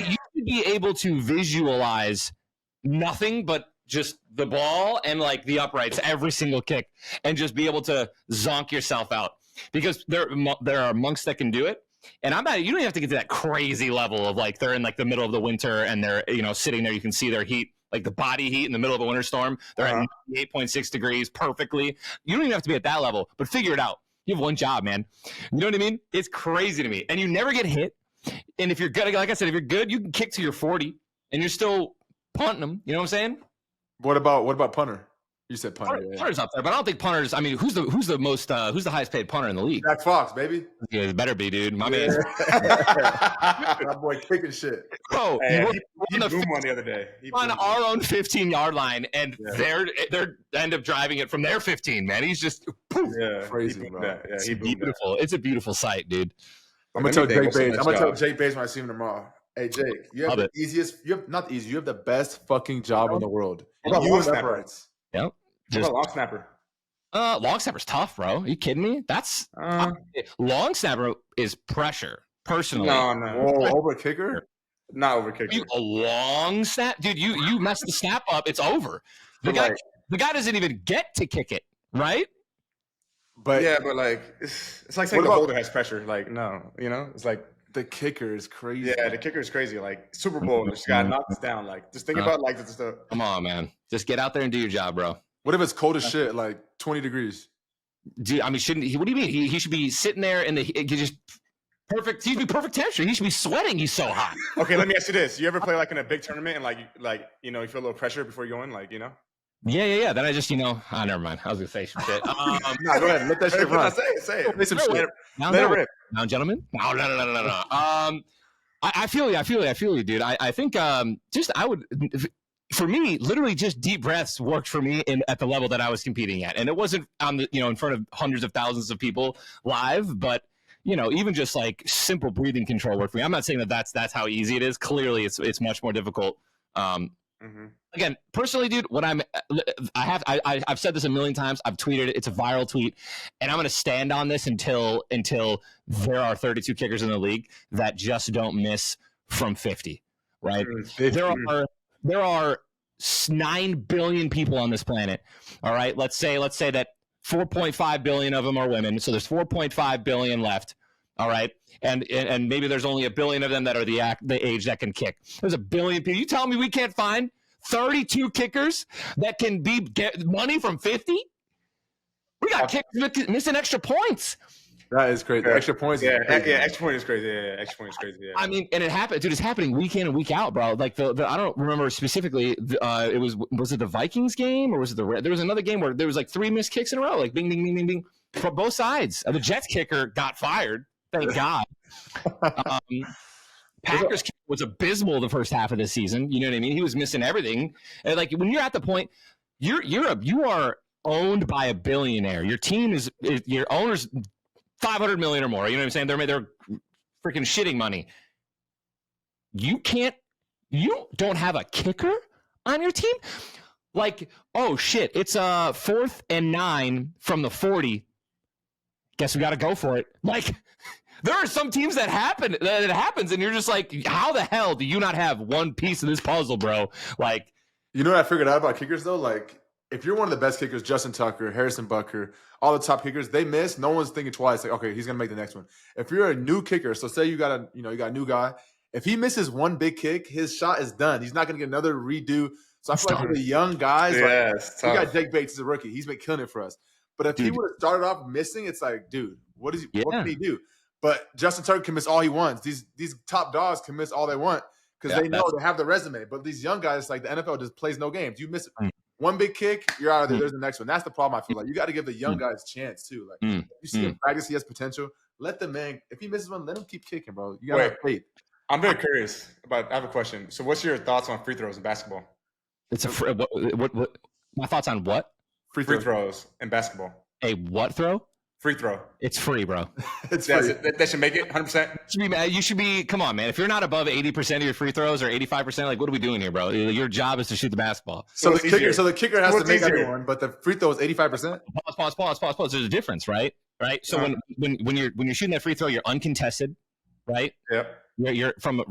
should be able to visualize nothing but just the ball and the uprights every single kick and just be able to zonk yourself out. because there are monks that can do it. And you don't even have to get to that crazy level of like they're in like the middle of the winter and they're sitting there. You can see their heat, like the body heat in the middle of a winter storm. They're at 8.6 degrees perfectly. You don't even have to be at that level, but figure it out. You have one job, man. You know what I mean? It's crazy to me, and you never get hit. And if you're good, like I said, if you're good, you can kick to your 40, and you're still punting them. You know what I'm saying? What about punter? You said punter. Punter's up there, but I don't think punters. I mean, who's the highest paid punter in the league? Jack Fox, baby. Yeah, it better be, dude. My man. That boy kicking shit. Bro, he boomed one the other day. On our own 15-yard line, and they're end up driving it from their 15. Man, he's just poof. Crazy, bro. Yeah, it's beautiful. It's a beautiful sight, dude. I'm gonna tell Jake Bates. I'm gonna tell Jake Bates when I see him tomorrow. Hey Jake, you have the easiest. You have the best fucking job in the world. Long snapper. Yep. What about long snapper? Long snapper's tough, bro. Are you kidding me? That's long snapper is pressure. Personally, no. Over kicker? Not over kicker. A long snap, dude. You mess the snap up, it's over. The guy doesn't even get to kick it, right? But like it's like saying the holder has pressure. Like no, it's like the kicker is crazy. Yeah, the kicker is crazy. Like Super Bowl, just gotta knock this down. Like just think about like this stuff. Come on, man. Just get out there and do your job, bro. What if it's cold as shit, like 20 degrees? Dude, I mean, shouldn't he? What do you mean? He should be sitting there in the just perfect. He should be perfect temperature. He should be sweating. He's so hot. Okay, let me ask you this: you ever play like in a big tournament and you feel a little pressure before you go in, Yeah. Then I just never mind. I was gonna say some shit. No, go ahead. Let that shit run. Say it. Let some shit. Let it rip. Now, gentlemen. No. I feel you, dude. I think for me, literally just deep breaths worked for me at the level that I was competing at. And it wasn't on the, in front of hundreds of thousands of people live, but even just like simple breathing control worked for me. I'm not saying that's how easy it is. Clearly it's much more difficult. Again, personally, dude, I've said this a million times. I've tweeted it. It's a viral tweet, and I'm going to stand on this until there are 32 kickers in the league that just don't miss from 50. Right? 50. There are 9 billion people on this planet. All right, let's say that 4.5 billion of them are women. So there's 4.5 billion left. All right, and maybe there's only 1 billion of them that are the age that can kick. There's 1 billion people. You tell me we can't find 32 kickers that can get money from 50? We got kickers missing extra points. That is crazy. Extra points. Extra point is crazy. Yeah, extra point is crazy. Yeah. I mean, and it happened, dude. It's happening week in and week out, bro. Like I don't remember specifically. It was it the Vikings game or was it there was another game where there was like 3 missed kicks in a row, like bing, ding, ding, ding, ding, from both sides. The Jets kicker got fired. Thank God. Packers kicker was abysmal the first half of the season. You know what I mean? He was missing everything. And like when you're at the point, you are owned by a billionaire. Your team is your owner's 500 million or more. You know what I'm saying? They're freaking shitting money. You don't have a kicker on your team? Like, oh shit, it's 4th and 9 from the 40. Guess we got to go for it. Like, there are some teams that it happens, and you're just like, how the hell do you not have one piece of this puzzle, bro? Like, you know what I figured out about kickers though? Like, if you're one of the best kickers, Justin Tucker, Harrison Butker, all the top kickers, they miss. No one's thinking twice. Like, okay, he's gonna make the next one. If you're a new kicker, so say you got a new guy. If he misses one big kick, his shot is done. He's not gonna get another redo. So I feel like for the young guys, we got Jake Bates as a rookie. He's been killing it for us. But if he would have started off missing, it's like, dude, what can he do? But Justin Tucker can miss all he wants. These top dogs can miss all they want because they know they have the resume. But these young guys, like the NFL, just plays no games. You miss one big kick, you're out of there. There's the next one. That's the problem. I feel like you got to give the young guys a chance too. Like you see him practice, he has potential. Let the man. If he misses one, let him keep kicking, bro. You got to have faith. I'm very curious about. I have a question. So, what's your thoughts on free throws in basketball? It's what my thoughts on what? Free throws in basketball. A what throw? Free throw. It's free, bro. It's free. That should make it 100%. You should be. Come on, man. If you're not above 80% of your free throws or 85%, like what are we doing here, bro? Your job is to shoot the basketball. So the kicker has to make everyone, but the free throw is 85%. Pause. There's a difference, right? So when you're shooting that free throw, you're uncontested, right? Yep. You're from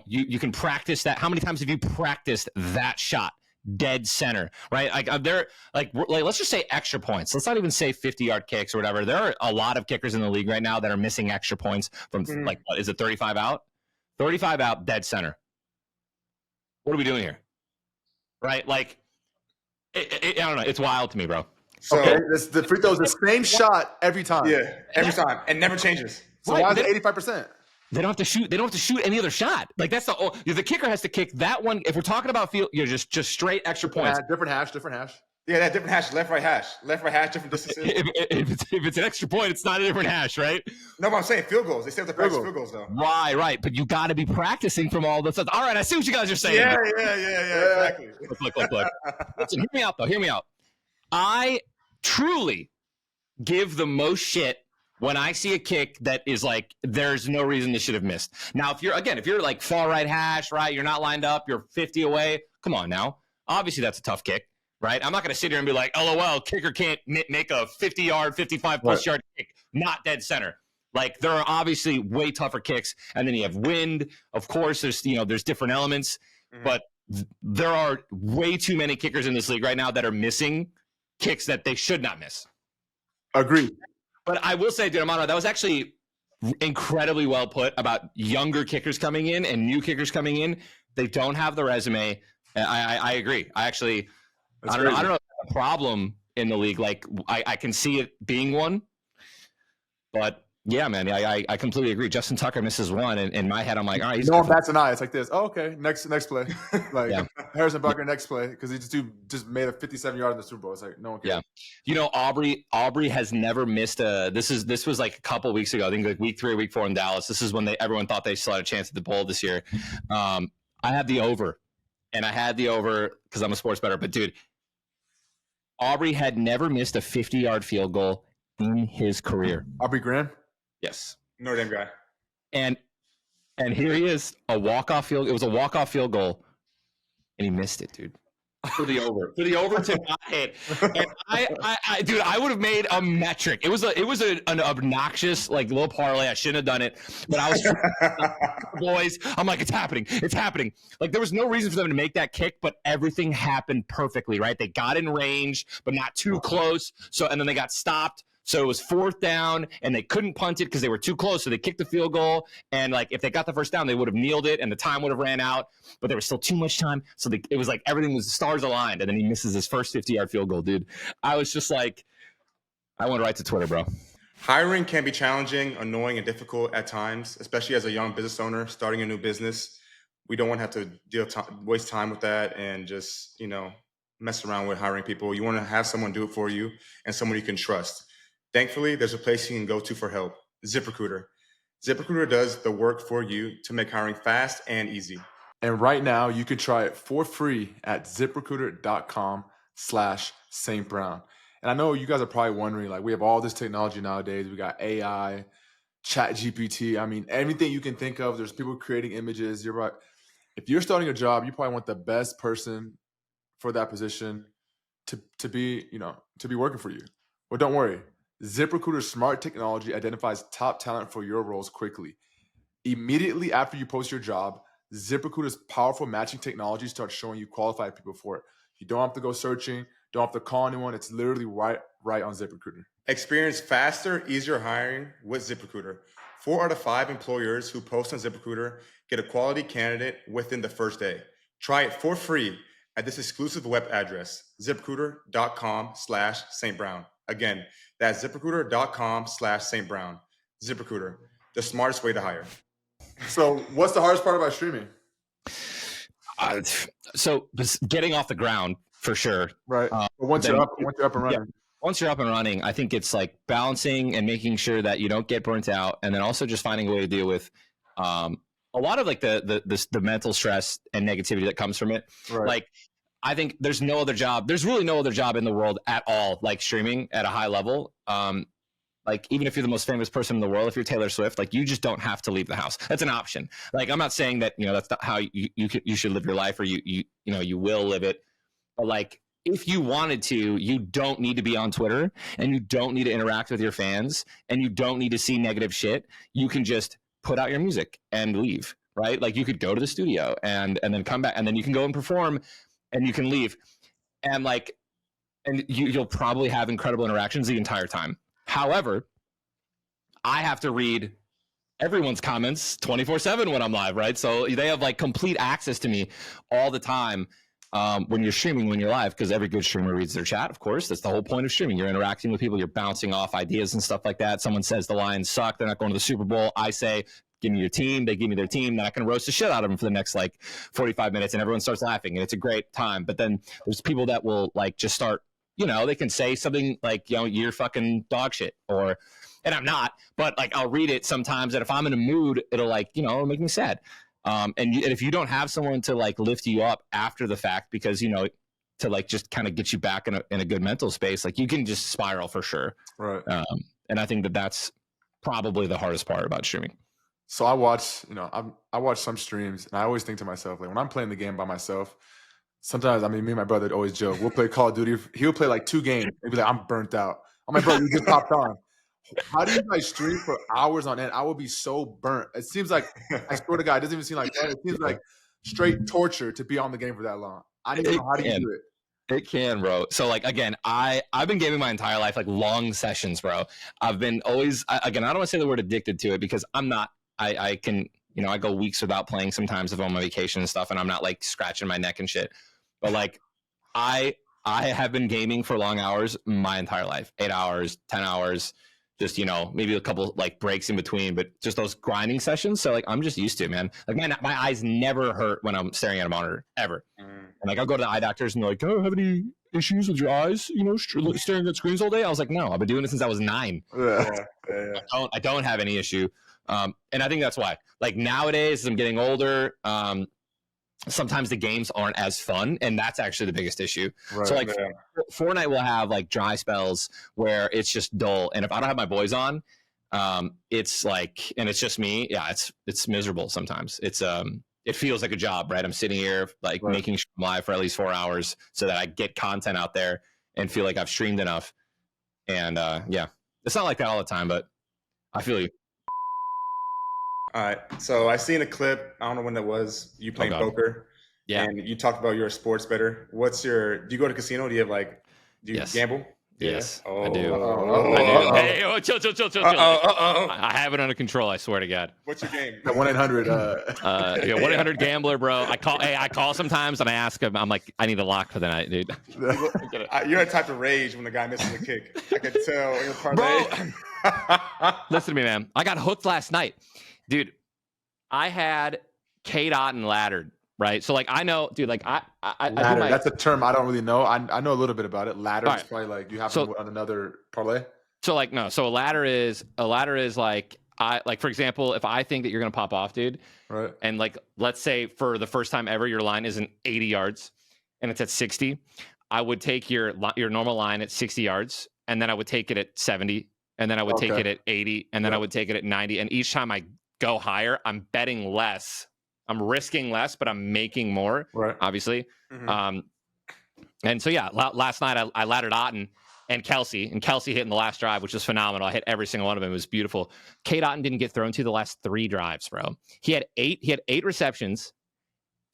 you can practice that. How many times have you practiced that shot? dead center, right? Like they're like let's just say extra points. Let's not even say 50-yard kicks or whatever. There are a lot of kickers in the league right now that are missing extra points from like, what is it, 35 out? 35 out, dead center. What are we doing here? Right? Like, I don't know. It's wild to me, bro. So the free throw is the same shot every time. Yeah, every time. It never changes. So why is it 85%? They don't have to shoot. They don't have to shoot any other shot. Like that's the kicker has to kick that one. If we're talking about field, you're just straight extra points. Different hash. Yeah, that different hash, left, right hash, different distances. If it's an extra point, it's not a different hash, right? No, but I'm saying field goals. They say the practice field goals though. Right. But you got to be practicing from all the stuff. All right, I see what you guys are saying. Yeah, exactly. Look. Listen, hear me out though. Hear me out. I truly give the most shit when I see a kick that is like, there's no reason this should have missed. Now, if you're like far right hash, right, you're not lined up, you're 50 away, come on now. Obviously, that's a tough kick, right? I'm not going to sit here and be like, LOL, kicker can't make a 50-yard, 55-plus yard kick, not dead center. Like, there are obviously way tougher kicks, and then you have wind. Of course, there's different elements, but there are way too many kickers in this league right now that are missing kicks that they should not miss. Agreed. But I will say, dude, Amon-Ra, that was actually incredibly well put about younger kickers coming in and new kickers coming in. They don't have the resume. I agree. I don't know if that's a problem in the league. Like, I can see it being one. But, yeah, man, I completely agree. Justin Tucker misses one. And in my head, I'm like, all right. He's one bats an eye. It's like this. Oh, okay. Next play. Like, Harrison Butker, next play. Because he just made a 57-yard in the Super Bowl. It's like, no one cares. Yeah. Aubrey has never missed this was like a couple weeks ago. I think like week 3 or week 4 in Dallas. This is when everyone thought they still had a chance at the bowl this year. I had the over. And I had the over because I'm a sports bettor. But, dude, Aubrey had never missed a 50-yard field goal in his career. Aubrey Graham? Yes. Notre Dame guy. And here he is, a walk-off field. It was a walk-off field goal, and he missed it, dude. For the over to not hit. And dude, I would have made a metric. It was an obnoxious like little parlay. I shouldn't have done it, but I was boys. I'm like, it's happening. Like there was no reason for them to make that kick, but everything happened perfectly, right? They got in range, but not too close. So and then they got stopped. So it was 4th down, and they couldn't punt it because they were too close. So they kicked the field goal, and like if they got the first down, they would have kneeled it, and the time would have ran out. But there was still too much time, so it was like everything was stars aligned. And then he misses his first 50-yard field goal, dude. I was just like, I went right to Twitter, bro. Hiring can be challenging, annoying, and difficult at times, especially as a young business owner starting a new business. We don't want to have to waste time with that and just mess around with hiring people. You want to have someone do it for you and someone you can trust. Thankfully, there's a place you can go to for help, ZipRecruiter. ZipRecruiter does the work for you to make hiring fast and easy. And right now, you can try it for free at ZipRecruiter.com/St. And I know you guys are probably wondering, like, we have all this technology nowadays. We got AI, ChatGPT. I mean, everything you can think of. There's people creating images. You're right. If you're starting a job, you probably want the best person for that position to be working for you. Well, don't worry. ZipRecruiter's smart technology identifies top talent for your roles quickly. Immediately after you post your job, ZipRecruiter's powerful matching technology starts showing you qualified people for it. You don't have to go searching, don't have to call anyone. It's literally right on ZipRecruiter. Experience faster, easier hiring with ZipRecruiter. 4 out of 5 employers who post on ZipRecruiter get a quality candidate within the first day. Try it for free at this exclusive web address, ZipRecruiter.com/St. Brown. Again, that's ZipRecruiter.com/St. Brown. ZipRecruiter, the smartest way to hire. So what's the hardest part about streaming? So getting off the ground for sure. Right. Once you're up and running. Yeah, once you're up and running, I think it's like balancing and making sure that you don't get burnt out, and then also just finding a way to deal with a lot of like the mental stress and negativity that comes from it. Right. Like I think there's really no other job in the world at all like streaming at a high level. Like even if you're the most famous person in the world, if you're Taylor Swift, like you just don't have to leave the house. That's an option. Like I'm not saying that that's not how you should live your life, or you will live it. But like if you wanted to, you don't need to be on Twitter, and you don't need to interact with your fans, and you don't need to see negative shit. You can just put out your music and leave, right? Like you could go to the studio and then come back, and then you can go and perform. and you can leave, and you'll probably have incredible interactions the entire time. However, I have to read everyone's comments 24/7 when I'm live, right? So they have like complete access to me all the time when you're streaming, when you're live, because every good streamer reads their chat, of course. That's the whole point of streaming. You're interacting with people, you're bouncing off ideas and stuff like that. Someone says the Lions suck, they're not going to the Super Bowl. I say, give me your team. They give me their team. Then I can roast the shit out of them for the next 45 minutes, and everyone starts laughing, and it's a great time. But then there's people that will just start, they can say something like, you're fucking dog shit, and I'm not, but I'll read it sometimes. And if I'm in a mood, it'll it'll make me sad. And if you don't have someone to lift you up after the fact, because, to just kind of get you back in a good mental space, you can just spiral for sure. Right. And I think that's probably the hardest part about streaming. So I watch, I watch some streams, and I always think to myself, when I'm playing the game by myself, sometimes, me and my brother always joke, we'll play Call of Duty. He'll play 2 games and be like, I'm burnt out. I'm like, bro, you just popped on. How do you guys stream for hours on end? I will be so burnt. It seems like, I swear to God, it doesn't even seem like that. It seems like straight torture to be on the game for that long. I don't even know how do you do it. It can, bro. So again, I've been gaming my entire life, long sessions, bro. I've been always, again, I don't want to say the word addicted to it, because I'm not. I can, I go weeks without playing sometimes if I'm on my vacation and stuff, and I'm not scratching my neck and shit. But I have been gaming for long hours my entire life, 8 hours, 10 hours. Just, maybe a couple breaks in between, but just those grinding sessions. So I'm just used to it, man. My eyes never hurt when I'm staring at a monitor, ever. And I'll go to the eye doctors and they're like, oh, have any issues with your eyes, staring at screens all day? I was like, no, I've been doing it since I was 9. Yeah. I don't have any issue. And I think that's why, nowadays, as I'm getting older, sometimes the games aren't as fun, and that's actually the biggest issue. Right, so Fortnite will have dry spells where it's just dull, and if I don't have my boys on, it's and it's just me. Yeah, it's miserable sometimes. It feels like a job, right? I'm sitting here making sure I'm live for at least 4 hours so that I get content out there and feel like I've streamed enough. And yeah, it's not like that all the time, but I feel you. All right. So I seen a clip. I don't know when that was. You playing poker. Yeah. And you talked about you're a sports bettor. Do you go to casino? Do you have do you gamble? Yes, yeah. I do. I do. Hey, chill. I have it under control. I swear to God. What's your game? 1-800. 1-800 gambler, bro. I call sometimes and I ask him. I'm like, I need a lock for the night, dude. You're the type of rage when the guy misses a kick. I could tell in your parlay. Bro, listen to me, man. I got hooked last night. Dude, I had K-Dot laddered, right? So I know, dude, I that's a term I don't really know. I know a little bit about it. Ladder is probably you have on another parlay. So no. So a ladder is for example, if I think that you're gonna pop off, dude, right? And let's say for the first time ever, your line isn't 80 yards and it's at 60, I would take your normal line at 60 yards, and then I would take it at 70, and then I would take it at 80, and then I would take it at 90, and each time I go higher, I'm betting less. I'm risking less, but I'm making more, right? Obviously. Mm-hmm. And so, yeah, last night I laddered Otten and Kelsey hit in the last drive, which was phenomenal. I hit every single one of them. It was beautiful. Kate Otten didn't get thrown to the last 3 drives, bro. He had 8 receptions,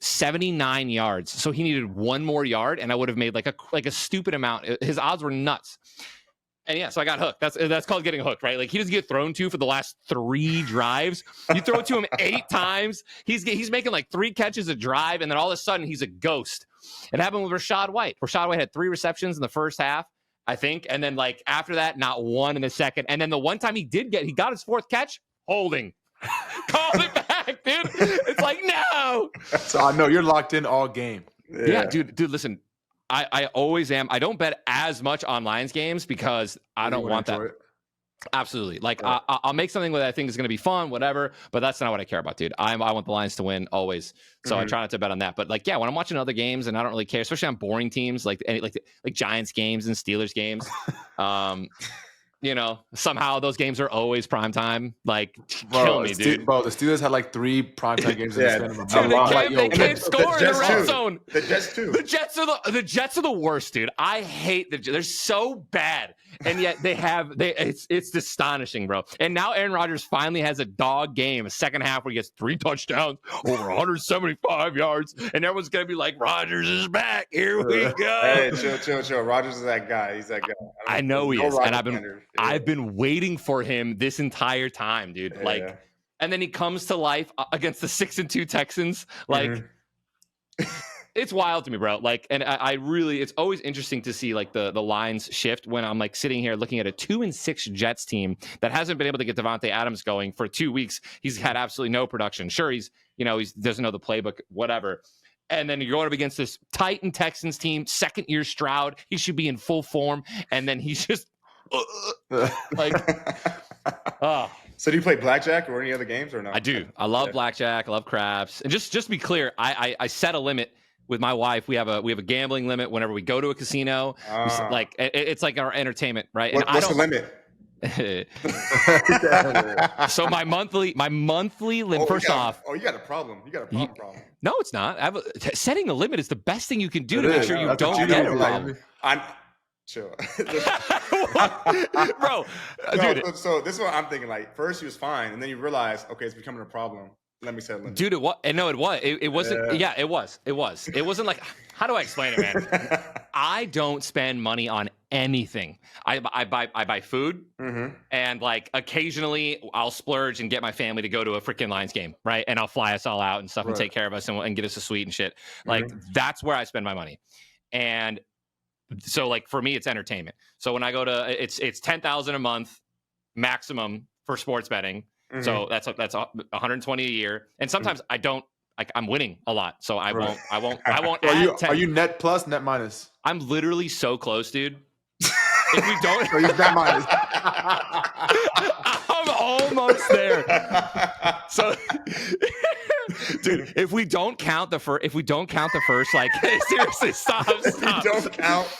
79 yards. So he needed 1 more yard, and I would have made a stupid amount. His odds were nuts. And yeah, so I got hooked. That's called getting hooked, right? He doesn't get thrown to for the last 3 drives. You throw it to him 8 times. He's making 3 catches a drive, and then all of a sudden he's a ghost. It happened with Rachaad White. Rachaad White had 3 receptions in the first half, I think, and then after that, not 1 in the second. And then the one time he got his 4th catch, holding. Call it back, dude. It's no. So I know you're locked in all game. Yeah, dude. Listen. I always am. I don't bet as much on Lions games because I don't want that. Absolutely. I'll make something that I think is going to be fun, whatever, but that's not what I care about, dude. I want the Lions to win always. So I try not to bet on that. But when I'm watching other games and I don't really care, especially on boring teams like Giants games and Steelers games, somehow those games are always primetime. Like, Bro, kill me, dude. Bro, the Steelers had like 3 primetime games in Yeah, the span of a Dude, month. they can't score in the red too. zone. The Jets too. The Jets are the worst, dude. I hate the Jets. They're so bad, and yet it's astonishing, bro. And now Aaron Rodgers finally has a dog game, a second half where he gets 3 touchdowns, over 175 yards, and everyone's gonna be like, "Rodgers is back. Here we go." Hey, chill. Rodgers is that guy. He's that guy. I know he is, and I've been waiting for him this entire time, dude. Yeah. And then he comes to life against the 6-2 Texans. Like, it's wild to me, bro. Like, and I really, it's always interesting to see like the lines shift when I'm like sitting here looking at a 2-6 Jets team that hasn't been able to get Devontae Adams going for 2 weeks. He's had absolutely no production. Sure, he doesn't know the playbook, whatever. And then you're going up against this Titan Texans team, second-year Stroud. He should be in full form, and then he's just like, oh. So do you play blackjack or any other games or no? I do. I love blackjack. I love craps. And just to be clear, I set a limit with my wife. We have a gambling limit whenever we go to a casino. Like it's like our entertainment, right? What's the limit? So my monthly limit. First off, you got a problem. You got a problem. No, it's not. Setting a limit is the best thing you can do to make sure you don't get a problem. Chill. Bro, dude. So this is what I'm thinking. Like, first he was fine, and then you realize, okay, it's becoming a problem. Let me set a limit. Dude, it was. No, it was. It wasn't. Yeah, it was. It wasn't like, how do I explain it, man? I don't spend money on anything. I buy food, and like occasionally I'll splurge and get my family to go to a freaking Lions game, right? And I'll fly us all out and stuff and take care of us and get us a suite and shit. Like that's where I spend my money. And so like for me, it's entertainment. So when I go to, it's $10,000 a month maximum for sports betting. So that's 120 a year. And sometimes I don't, like, I'm winning a lot. So I won't Are you net plus, net minus? I'm literally so close, dude. If we don't, so you're net minus. I'm almost there. So, dude, if we don't count the first, like, seriously, stop.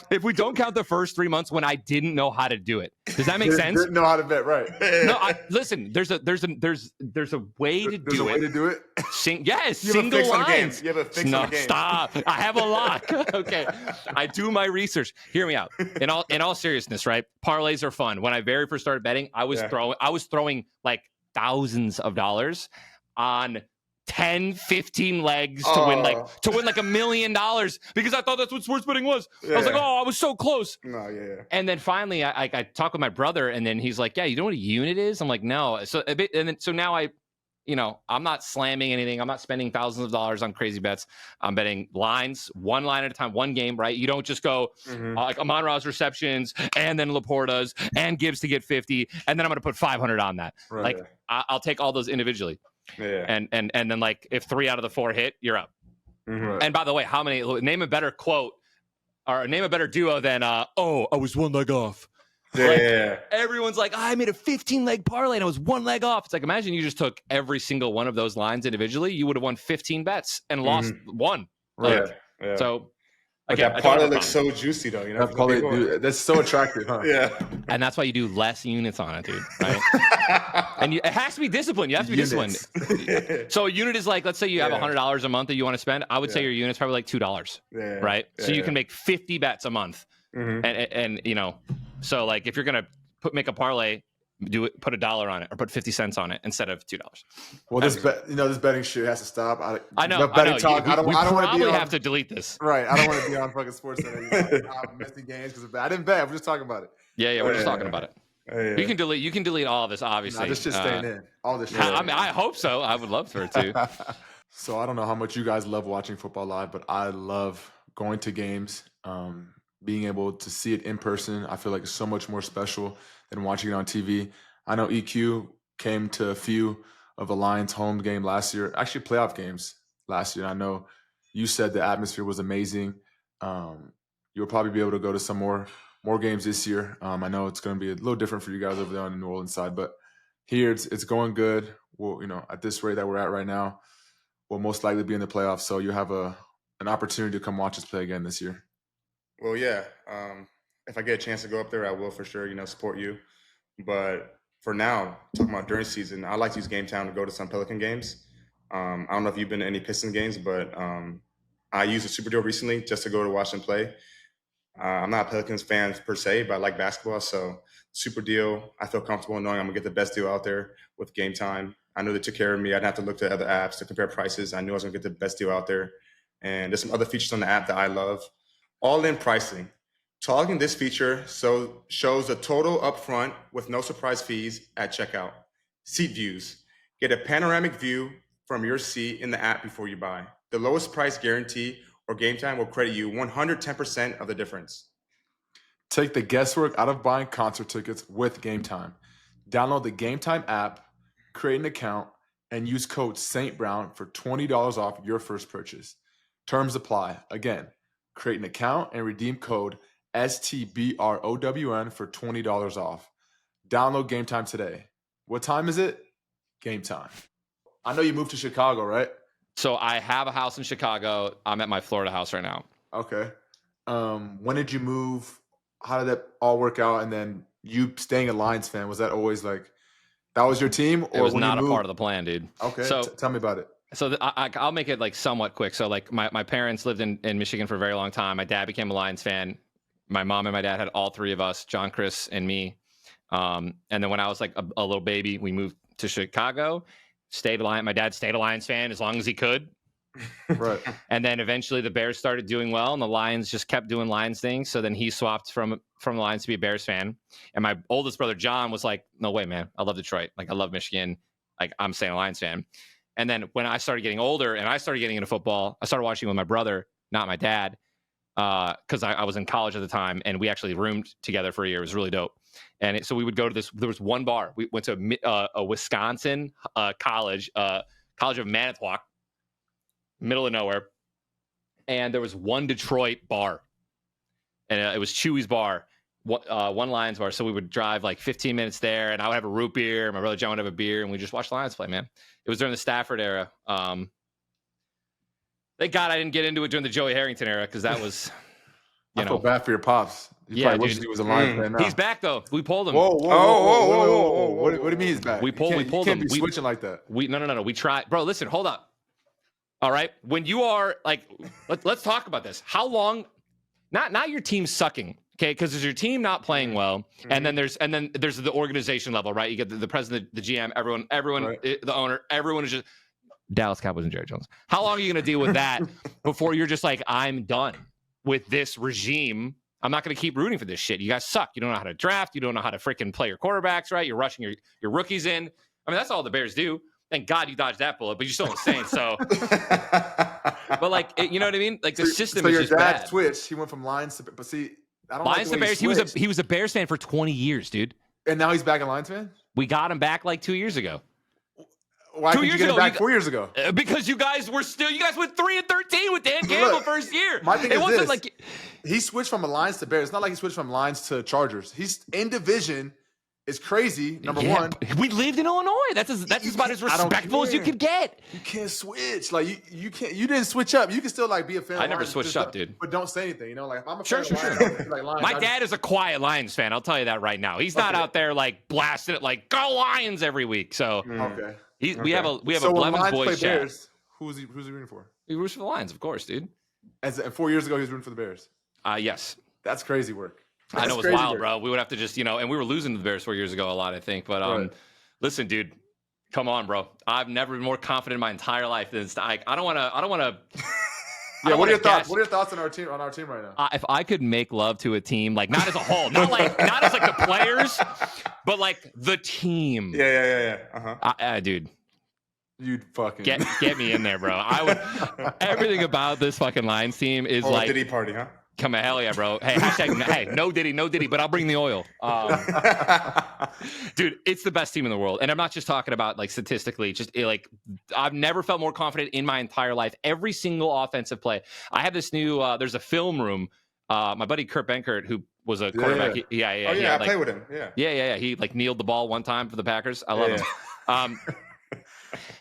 If we don't count the first 3 months when I didn't know how to do it, does that make sense? Didn't know how to bet, right? No, listen. There's a way to do it. There's a way to do it. Single lines. You have a fix on the game. Stop. I have a lock. Okay, I do my research. Hear me out. In all seriousness, right? Parlays are fun. When I very first started betting, I was throwing like thousands of dollars on 10, 15 legs to win like $1 million because I thought that's what sports betting was. I was like, I was so close. No, yeah. And then finally I talked with my brother, and then he's like, yeah, you know what a unit is? I'm like, no. So now I'm not slamming anything. I'm not spending thousands of dollars on crazy bets. I'm betting lines, one line at a time, one game, right? You don't just go like Amon-Ra's receptions and then Laporta's and Gibbs to get 50, and then I'm going to put 500 on that. Right. Like I'll take all those individually. Yeah. And then like if 3 out of the 4 hit, you're up. And by the way, name a better quote or name a better duo than I was 1 leg off. Yeah. Everyone's like, I made a 15-leg parlay and I was 1 leg off. It's like, imagine you just took every single one of those lines individually. You would have won 15 bets and lost 1. Right. Like, yeah. So again, that parlay looks so juicy though. You know, that parlay, dude, that's so attractive, huh? Yeah. And that's why you do less units on it, dude. Right? And it has to be disciplined. You have to be disciplined. So a unit is like, let's say you have $100 a month that you want to spend. I would say your unit's probably like $2. Right. So you can make 50 bets a month. And so like if you're gonna make a parlay, put $1 on it or put 50 cents on it instead of $2. Well, this betting shit has to stop. I know. Talk. I don't want to be on, have to delete this. Right. I don't want to be on fucking Sports Center. Missing games because I didn't bet. We're just talking about it. Yeah. We're just talking about it. You can delete all of this, obviously. This shit's staying in. All this shit. I mean, I hope so. I would love for it to. So I don't know how much you guys love watching football live, but I love going to games. Being able to see it in person, I feel like it's so much more special than watching it on TV. I know EQ came to a few of a Lions home game last year, actually playoff games last year. I know you said the atmosphere was amazing. You'll probably be able to go to some more games this year. I know it's going to be a little different for you guys over there on the New Orleans side, but here it's going good. Well, at this rate that we're at right now, we'll most likely be in the playoffs. So you have an opportunity to come watch us play again this year. Well, yeah. If I get a chance to go up there, I will for sure, support you. But for now, talking about during season, I like to use Game Time to go to some Pelican games. I don't know if you've been to any Piston games, but I used a Super Deal recently just to go to watch them play. I'm not a Pelicans fan per se, but I like basketball. So Super Deal, I feel comfortable knowing I'm going to get the best deal out there with Game Time. I knew they took care of me. I didn't have to look to other apps to compare prices. I knew I was going to get the best deal out there. And there's some other features on the app that I love. All-in pricing. Targeting this feature shows the total upfront with no surprise fees at checkout. Seat views. Get a panoramic view from your seat in the app before you buy. The lowest price guarantee or Game Time will credit you 110% of the difference. Take the guesswork out of buying concert tickets with Game Time. Download the Game Time app, create an account, and use code Stbrown for $20 off your first purchase. Terms apply. Again, create an account and redeem code STBROWN for $20 off. Download Game Time today. What time is it? Game Time. I know you moved to Chicago, right? So I have a house in Chicago. I'm at my Florida house right now. Okay. When did you move? How did that all work out? And then you staying a Lions fan, was that always like, that was your team? Or it was when not you a moved? part of the plan, dude. Okay, so tell me about it. So I'll make it like somewhat quick. So like my parents lived in Michigan for a very long time. My dad became a Lions fan. My mom and my dad had all three of us, John, Chris, and me. And then when I was like a little baby, we moved to Chicago. My dad stayed a Lions fan as long as he could. Right. And then eventually the Bears started doing well, and the Lions just kept doing Lions things. So then he swapped from the Lions to be a Bears fan. And my oldest brother John was like, "No way, man! I love Detroit. Like I love Michigan. Like I'm staying a Lions fan." And then when I started getting older and I started getting into football, I started watching with my brother, not my dad, because I was in college at the time, and we actually roomed together for a year. It was really dope. And so we would go to this. There was one bar. We went to a Wisconsin college, College of Manitowoc, middle of nowhere, and there was one Detroit bar, and it was Chewy's bar, one Lions bar. So we would drive like 15 minutes there, and I would have a root beer. My brother John would have a beer, and we just watch the Lions play. Man, it was during the Stafford era. Thank God I didn't get into it during the Joey Harrington era, because that was, I feel bad for your pops. He Yeah, probably wishes dude. he was a Lions fan now. He's back though. We pulled him. Whoa. What do you mean he's back? We pulled You him. can't be switching like that. No. We tried, bro. Listen, hold up. All right, when you are like, let's talk about this. How long? Not your team sucking, okay? Because there's your team not playing well, and then there's the organization level, right? You get the president, the GM, everyone, right. The owner, everyone is just Dallas Cowboys and Jerry Jones. How long are you going to deal with that before you're just like, I'm done with this regime? I'm not going to keep rooting for this shit. You guys suck. You don't know how to draft. You don't know how to freaking play your quarterbacks right. You're rushing your rookies in. I mean, that's all the Bears do. Thank God you dodged that bullet, but you're still insane. So, but like, you know what I mean? Like the system is just bad. So your dad switched. He went from Lions to, but see, I don't Lions to Bears. He was a Bears fan for 20 years, dude. And now he's back a Lions fan? We got him back like 2 years ago. Why did you get him back 4 years ago? Because you guys went 3-13 with Dan Campbell first year. My thing is this. Like, he switched from a Lions to Bears. It's not like he switched from Lions to Chargers. He's in division. It's crazy. Number one, we lived in Illinois. That's about as respectful as you could get. You can't switch. Like you can't. You didn't switch up. You can still like be a fan. I never switched up, dude. But don't say anything. You know, like if I'm a fan of Lions, like Lions, my dad is a quiet Lions fan. I'll tell you that right now. He's not out there like blasting it like go Lions every week. So okay. We have a so Blevins boys chat. Bears, who's he rooting for? He roots for the Lions, of course, dude. And 4 years ago, he was rooting for the Bears. Yes. That's crazy work. I know, it was wild, bro. We would have to just, and we were losing to the Bears 4 years ago a lot, I think. But listen, dude, come on, bro. I've never been more confident in my entire life than I don't want to. Yeah, what are your thoughts? What are your thoughts on our team right now? If I could make love to a team, like not as a whole, not as like the players, but like the team. Yeah. Dude. You'd fucking get me in there, bro. I would. Everything about this fucking Lions team is like Diddy party, huh? Come on, hell yeah, bro. Hey, hey, no Diddy, but I'll bring the oil. Dude, it's the best team in the world. And I'm not just talking about like statistically, just like I've never felt more confident in my entire life. Every single offensive play. I have this new, there's a film room. My buddy Kurt Benkert, who was a quarterback. I play with him. Yeah. He like kneeled the ball one time for the Packers. I love him.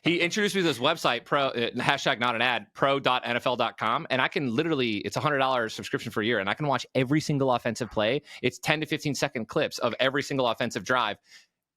He introduced me to this website, hashtag not an ad, pro.nfl.com. And I can literally, it's $100 subscription for a year. And I can watch every single offensive play. It's 10 to 15 second clips of every single offensive drive.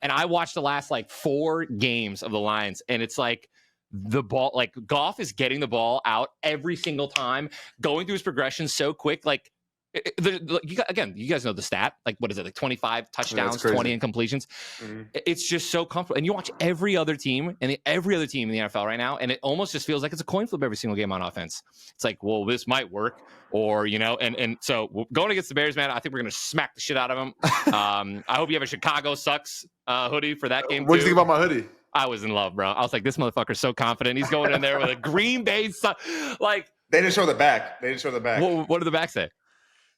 And I watched the last like 4 games of the Lions. And it's like the ball, like Goff is getting the ball out every single time, going through his progression so quick. Like, you guys know the stat. Like, what is it? Like 25 touchdowns, 20 incompletions. Mm-hmm. It's just so comfortable. And you watch every other team in the NFL right now, and it almost just feels like it's a coin flip every single game on offense. It's like, well, this might work, or and so going against the Bears, man, I think we're gonna smack the shit out of them. I hope you have a Chicago sucks hoodie for that game. What do you think about my hoodie? I was in love, bro. I was like, this motherfucker's so confident. He's going in there with a Green Bay like. They didn't show the back. What did the back say?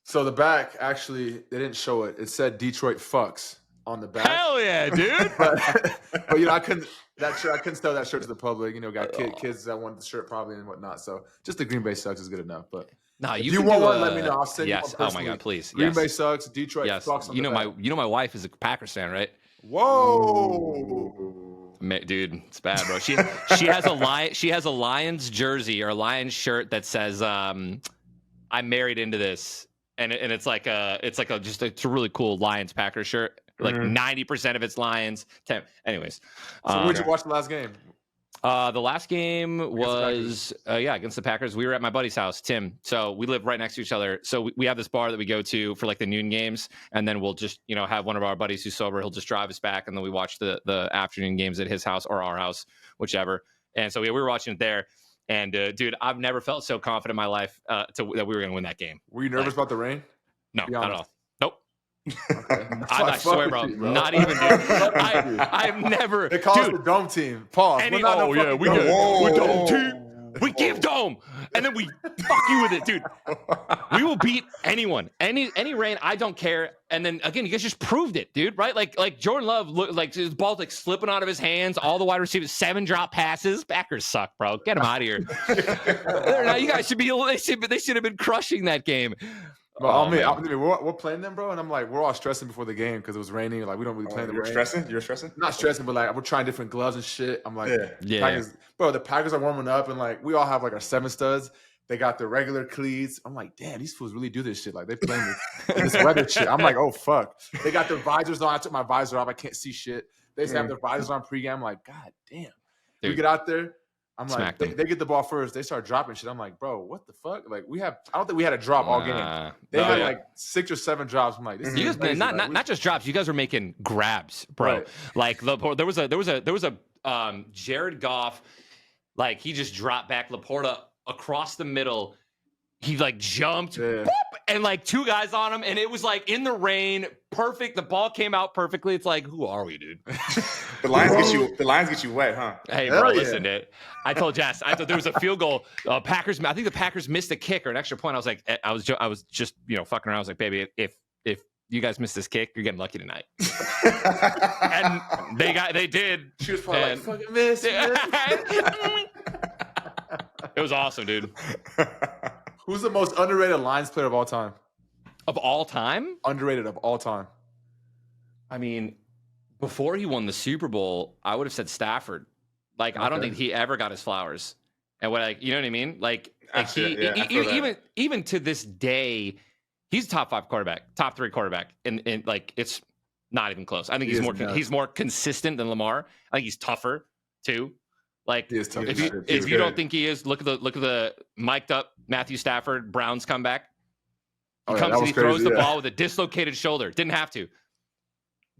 So the back, actually, they didn't show it. It said Detroit fucks on the back. Hell yeah, dude. but I couldn't sell that shirt to the public. Got kids that want the shirt probably and whatnot. So just the Green Bay sucks is good enough. But no, if you want one, let me know. I'll send you one personally. Oh my God, please. Green Bay sucks. Detroit fucks on the back. My wife is a Packers fan, right? Whoa. Dude, it's bad, bro. She has a Lions jersey or a Lions shirt that says I'm married into this. And it's like it's a really cool Lions Packers shirt. Like 90% of it's Lions. Anyways, so where'd you watch the last game? The last game was against the Packers. We were at my buddy's house, Tim. So we live right next to each other. So we have this bar that we go to for like the noon games, and then we'll just have one of our buddies who's sober. He'll just drive us back, and then we watch the afternoon games at his house or our house, whichever. And so we were watching it there. And dude, I've never felt so confident in my life that we were going to win that game. Were you nervous about the rain? No, not at all. Nope. Okay. I swear, bro. Not even, dude. I've never. They call us the dome team. Pause. We dome team. We give dome, and then we fuck you with it, dude. We will beat anyone, any rain. I don't care. And then again, you guys just proved it, dude. Right? Like Jordan Love, like his ball's like slipping out of his hands. All the wide receivers, 7 drop passes. Packers suck, bro. Get them out of here. Now you guys should be. They should have been crushing that game. Well, we're playing them, bro, and I'm like, we're all stressing before the game because it was raining. Like, we don't really play them. You're stressing? You're stressing? Not stressing, but like we're trying different gloves and shit. I'm like, yeah. Packers, bro, the Packers are warming up, and like we all have like our 7 studs. They got the regular cleats. I'm like, damn, these fools really do this shit. Like they playing this weather shit. I'm like, oh fuck. They got their visors on. I took my visor off. I can't see shit. They just have their visors on pregame. I'm like, god damn. Dude. We get out there. I'm like, they get the ball first. They start dropping shit. I'm like, bro, what the fuck? Like, I don't think we had a drop all game. They had like 6 or 7 drops. I'm like, this is crazy. Not just drops. You guys were making grabs, bro. Right. Like there was a Jared Goff, like he just dropped back Laporta across the middle. He like jumped whoop, and like 2 guys on him, and it was like in the rain, perfect. The ball came out perfectly. It's like, who are we, dude? The Lions get you wet, huh? Hey, bro, listen, I told Jess, I thought there was a field goal. I think the Packers missed a kick or an extra point. I was like, I was just fucking around. I was like, baby, if you guys miss this kick, you're getting lucky tonight. And they did. She was probably like, fucking miss. It was awesome, dude. Who's the most underrated Lions player of all time? Of all time? Underrated of all time. I mean, before he won the Super Bowl, I would have said Stafford. Like, okay. I don't think he ever got his flowers. And you know what I mean? Even to this day, he's a top 5 quarterback, top 3 quarterback. And like, it's not even close. I think he's more consistent than Lamar. I think he's tougher too. Like, if you don't think he is, look at the mic'd up Matthew Stafford Browns comeback. He throws the ball with a dislocated shoulder. Didn't have to.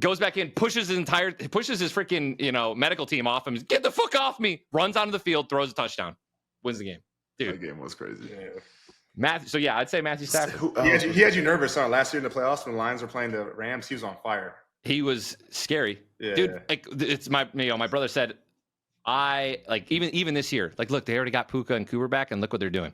Goes back in, pushes his freaking medical team off him. Get the fuck off me! Runs onto the field, throws a touchdown, wins the game. Dude, that game was crazy. Yeah. So I'd say Matthew Stafford. He had you nervous, huh? Last year in the playoffs when the Lions were playing the Rams, he was on fire. He was scary, dude. Like, it's my brother said. Even this year, like, look, they already got Puka and Cooper back, and look what they're doing.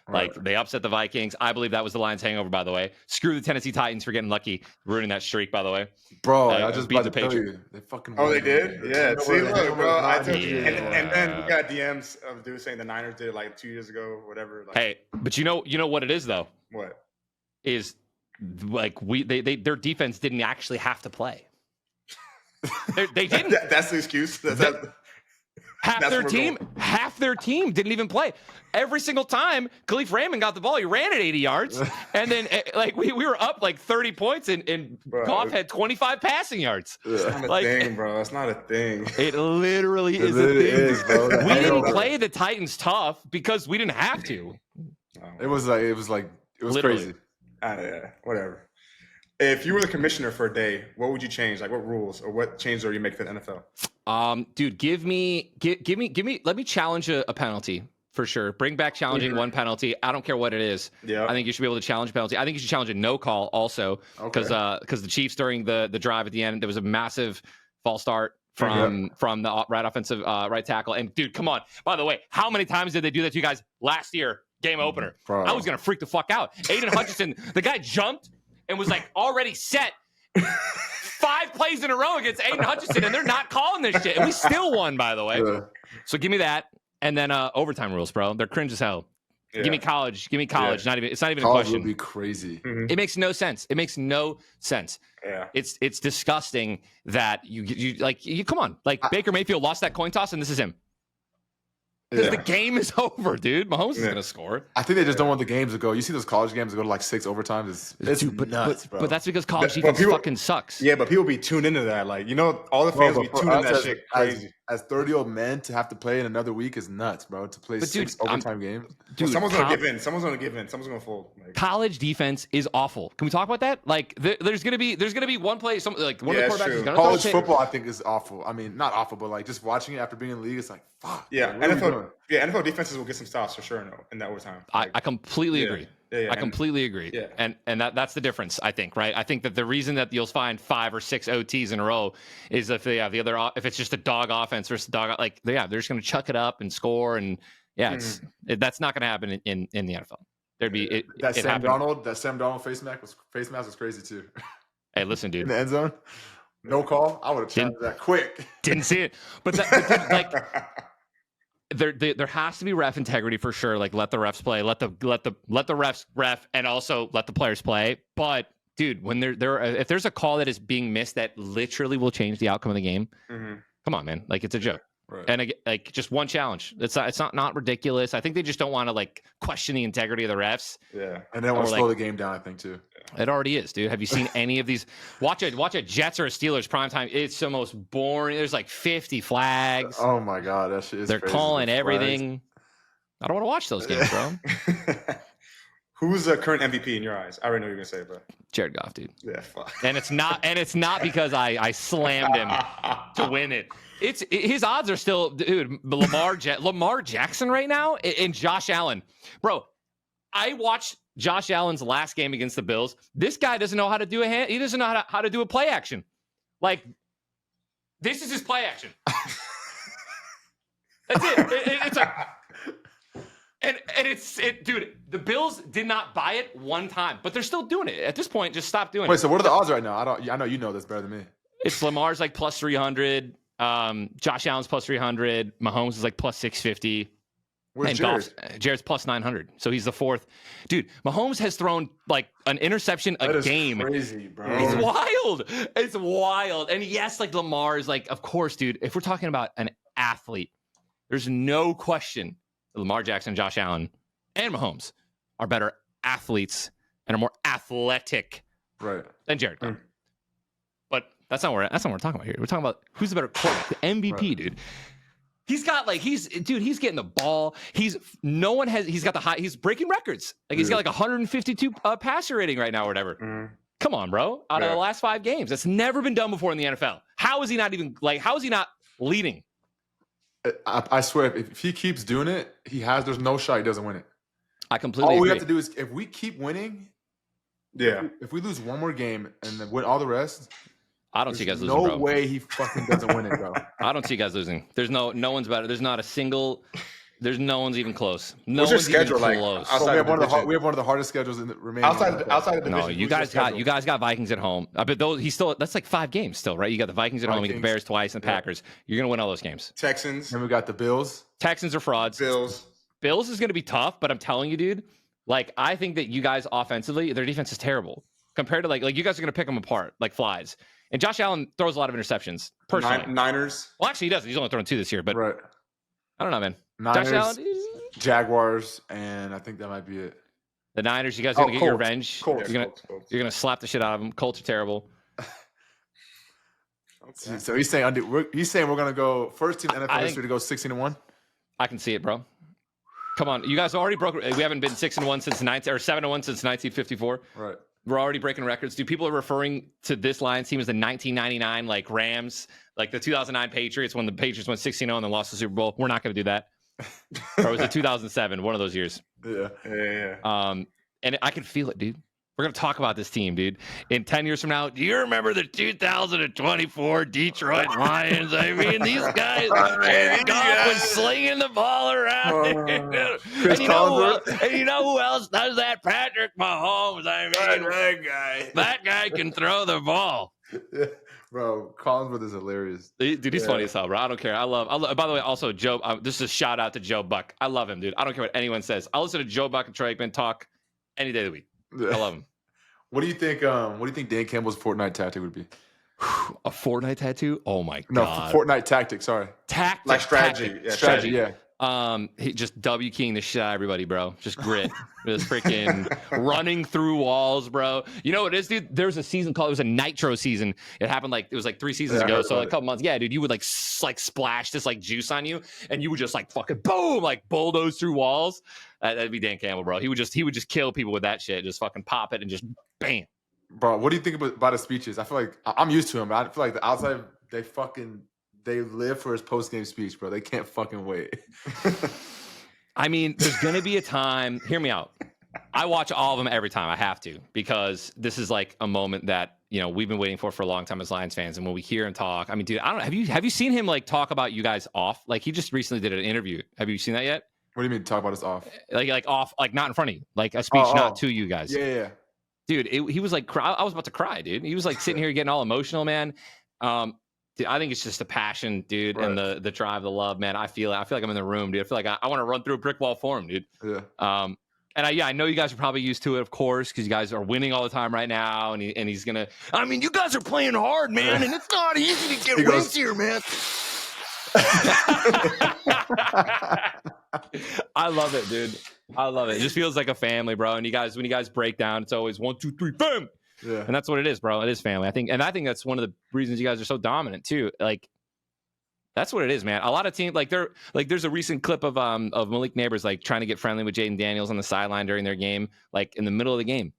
Like, they upset the Vikings. I believe that was the Lions' hangover, by the way. Screw the Tennessee Titans for getting lucky, ruining that streak, by the way. Bro, I just beat the Patriots. They fucking they did? Yeah. See, look, bro. And then we got DMs of dudes saying the Niners did it like 2 years ago or whatever. Like, hey, but you know what it is, though? What? Is, like, their defense didn't actually have to play. They didn't. That's the excuse? half their team didn't even play. Every single time Khalif Raymond got the ball, he ran it 80 yards. And then like we were up like 30 points and Goff had 25 passing yards. It's not a thing, bro. It's not a thing. It literally is a thing. Bro. We didn't play the Titans tough because we didn't have to. It was crazy. Yeah, whatever. If you were the commissioner for a day, what would you change? Like, what rules or what changes are you make to the NFL? Dude, give me. Let me challenge a penalty for sure. Bring back challenging one penalty. I don't care what it is. Yeah, I think you should be able to challenge a penalty. I think you should challenge a no call also because the Chiefs during the drive at the end there was a massive false start from the right offensive right tackle. And dude, come on. By the way, how many times did they do that to you guys last year? Game opener. Bro. I was gonna freak the fuck out. Aiden Hutchinson, the guy jumped and was like already set 5 plays in a row against Aiden Hutchinson, and they're not calling this shit. And we still won, by the way. Yeah. So give me that, and then overtime rules, bro. They're cringe as hell. Yeah. Give me college. Yeah. It's not even a question. Would be crazy. Mm-hmm. It makes no sense. Yeah. It's disgusting that you come on. Like Baker Mayfield lost that coin toss, and this is him. Because the game is over, dude. Mahomes is going to score. I think they just don't want the games to go. You see those college games that go to like 6 overtimes. It's nuts, bro. But that's because college defense fucking sucks. Yeah, but people be tuned into that. Like, all the fans be tuned into that shit crazy. As 30-year-old men to have to play in another week is nuts, bro. To play 6 overtime games. Dude, someone's going to give in. Someone's going to fold. Like, college defense is awful. Can we talk about that? Like, there's going to be one play. One of the quarterbacks is going to college football, I think, is awful. I mean, not awful, but like just watching it after being in the league, it's like, fuck. Yeah, NFL defenses will get some stops for sure in that overtime. Like, I completely agree. I completely agree. Yeah. And that's the difference, I think, right? I think that the reason that you'll find 5 or 6 OTs in a row is if they have the other, if it's just a dog offense versus dog, like, they're just going to chuck it up and score. And that's not going to happen in the NFL. There'd be Sam Darnold face mask was crazy too. Hey, listen, dude. In the end zone, no call. I would have challenged that quick. Didn't see it, but like. There has to be ref integrity for sure. Like, let the refs play, let the refs ref, and also let the players play. But dude, when if there's a call that is being missed that literally will change the outcome of the game, come on, man. Like, it's a joke. Right. And like just one challenge. It's not ridiculous. I think they just don't want to like question the integrity of the refs. Yeah, and they want to slow the game down. I think too. It already is, dude. Have you seen any of these? Watch a Jets or a Steelers primetime. It's the most boring. There's like 50 flags. Oh my god, that shit is. They're crazy. calling everything. I don't want to watch those games, bro. Who's the current MVP in your eyes? I already know what you're gonna say, bro. Jared Goff, dude. Yeah, fuck. And it's not because I slammed him to win it. His odds are still, dude. Lamar Jackson right now and Josh Allen, bro. I watched Josh Allen's last game against the Bills. This guy doesn't know how to do he doesn't know how to do a play action. Like, this is his play action. That's it. Dude, the Bills did not buy it one time, but they're still doing it. At this point, just stop doing it. Wait, so what are the odds right now? I know you know this better than me. It's Lamar's like plus 300. Josh Allen's plus 300. Mahomes is like plus 650. Where's Jared's plus 900. So he's the fourth. Dude, Mahomes has thrown like an interception a game. Crazy, bro. It's wild. And yes, like Lamar is like, of course, dude, if we're talking about an athlete, there's no question that Lamar Jackson, Josh Allen, and Mahomes are better athletes and are more athletic than Jared Goff. But that's not what we're talking about here. We're talking about who's the better quarterback, the MVP, dude. He's getting the ball. He's breaking records. Like, he's got like 152 passer rating right now or whatever. Come on, bro. Out of the last 5 games. That's never been done before in the NFL. How is he not leading? I swear, if he keeps doing it, there's no shot he doesn't win it. I completely agree. All we have to do is, if we keep winning, if we lose one more game and then win all the rest, I don't see you guys losing, no bro. way he fucking doesn't win it, bro. I don't see you guys losing. There's no one's better. There's no one's even close. What's your schedule like? We have one of the hardest schedules in the remaining. Outside of the division. No, you guys got Vikings at home. But that's like 5 games still, right? You got the Vikings at home, you get the Bears twice, and the Packers. You're gonna win all those games. Texans. And we got the Bills. Texans are frauds. Bills is gonna be tough, but I'm telling you, dude, like, I think that you guys offensively, their defense is terrible. Compared to like you guys are gonna pick them apart like flies. And Josh Allen throws a lot of interceptions. Personally, Niners. Well, actually, he doesn't. He's only thrown 2 this year. But I don't know, man. Niners, Josh Allen, Jaguars, and I think that might be it. the Niners, you guys are going to get your revenge. Colts. You're going to slap the shit out of them. Colts are terrible. Okay. So he's saying we're going to go first team NFL history to go 16-1. I can see it, bro. Come on, you guys already broke. We haven't been 6-1 since 7-1 since 1954. Right. We're already breaking records. Dude, people are referring to this Lions team as the 1999 like Rams, like the 2009 Patriots when the Patriots went 16-0 and then lost the Super Bowl. We're not going to do that. Or was it 2007? One of those years. Yeah. And I can feel it, dude. We're going to talk about this team, dude. In 10 years from now, do you remember the 2024 Detroit Lions? I mean, these guys, God was slinging the ball around. And you know who else does that? Patrick Mahomes. I mean, that guy can throw the ball. Yeah. Bro, Collinsworth is hilarious. Dude, he's funny as hell, bro. I don't care. I love by the way, also, Joe, this is a shout out to Joe Buck. I love him, dude. I don't care what anyone says. I'll listen to Joe Buck and Troy Aikman talk any day of the week. I love him. What do you think? What do you think Dan Campbell's Fortnite tactic would be? A Fortnite tattoo? Oh my No, god! Fortnite tactic. Sorry, tactic, like strategy. tactic. Yeah, strategy. Yeah. He just W keying the shit out of everybody, bro. Just grit. Just freaking running through walls, bro. You know what it is, dude? There was a season called, it was a Nitro season. It happened it was 3 seasons ago. So a couple months. Yeah, dude, you would like splash this like juice on you and you would just like fucking boom, like bulldoze through walls. That'd be Dan Campbell, bro. He would just kill people with that shit. Just fucking pop it and just bam. Bro, what do you think about his speeches? I feel like I'm used to him, but I feel like the outside, they live for his post-game speech, bro. They can't fucking wait. I mean, there's going to be a time. Hear me out. I watch all of them every time. I have to, because this is like a moment that, we've been waiting for a long time as Lions fans. And when we hear him talk, I mean, dude, I don't know. Have you seen him like talk about you guys off? Like he just recently did an interview. Have you seen that yet? What do you mean talk about us off? Like off, like not in front of you, like a speech not to you guys. Yeah. Dude, he was like, I was about to cry, dude. He was like sitting here getting all emotional, man. Dude, I think it's just the passion, dude, right. And the drive, the love, man. I feel like I'm in the room, dude. I feel like I want to run through a brick wall for him, dude. Yeah. And I know you guys are probably used to it, of course, because you guys are winning all the time right now. And he's gonna. I mean, you guys are playing hard, man, and it's not easy to get wins here, man. I love it, dude. I love it. It just feels like a family, bro. And when you guys break down, it's always 1, 2, 3, fam. Yeah. And that's what it is, bro. It is family. I think that's one of the reasons you guys are so dominant too. Like, that's what it is, man. A lot of teams there's a recent clip of Malik Neighbors like trying to get friendly with Jaden Daniels on the sideline during their game, like in the middle of the game,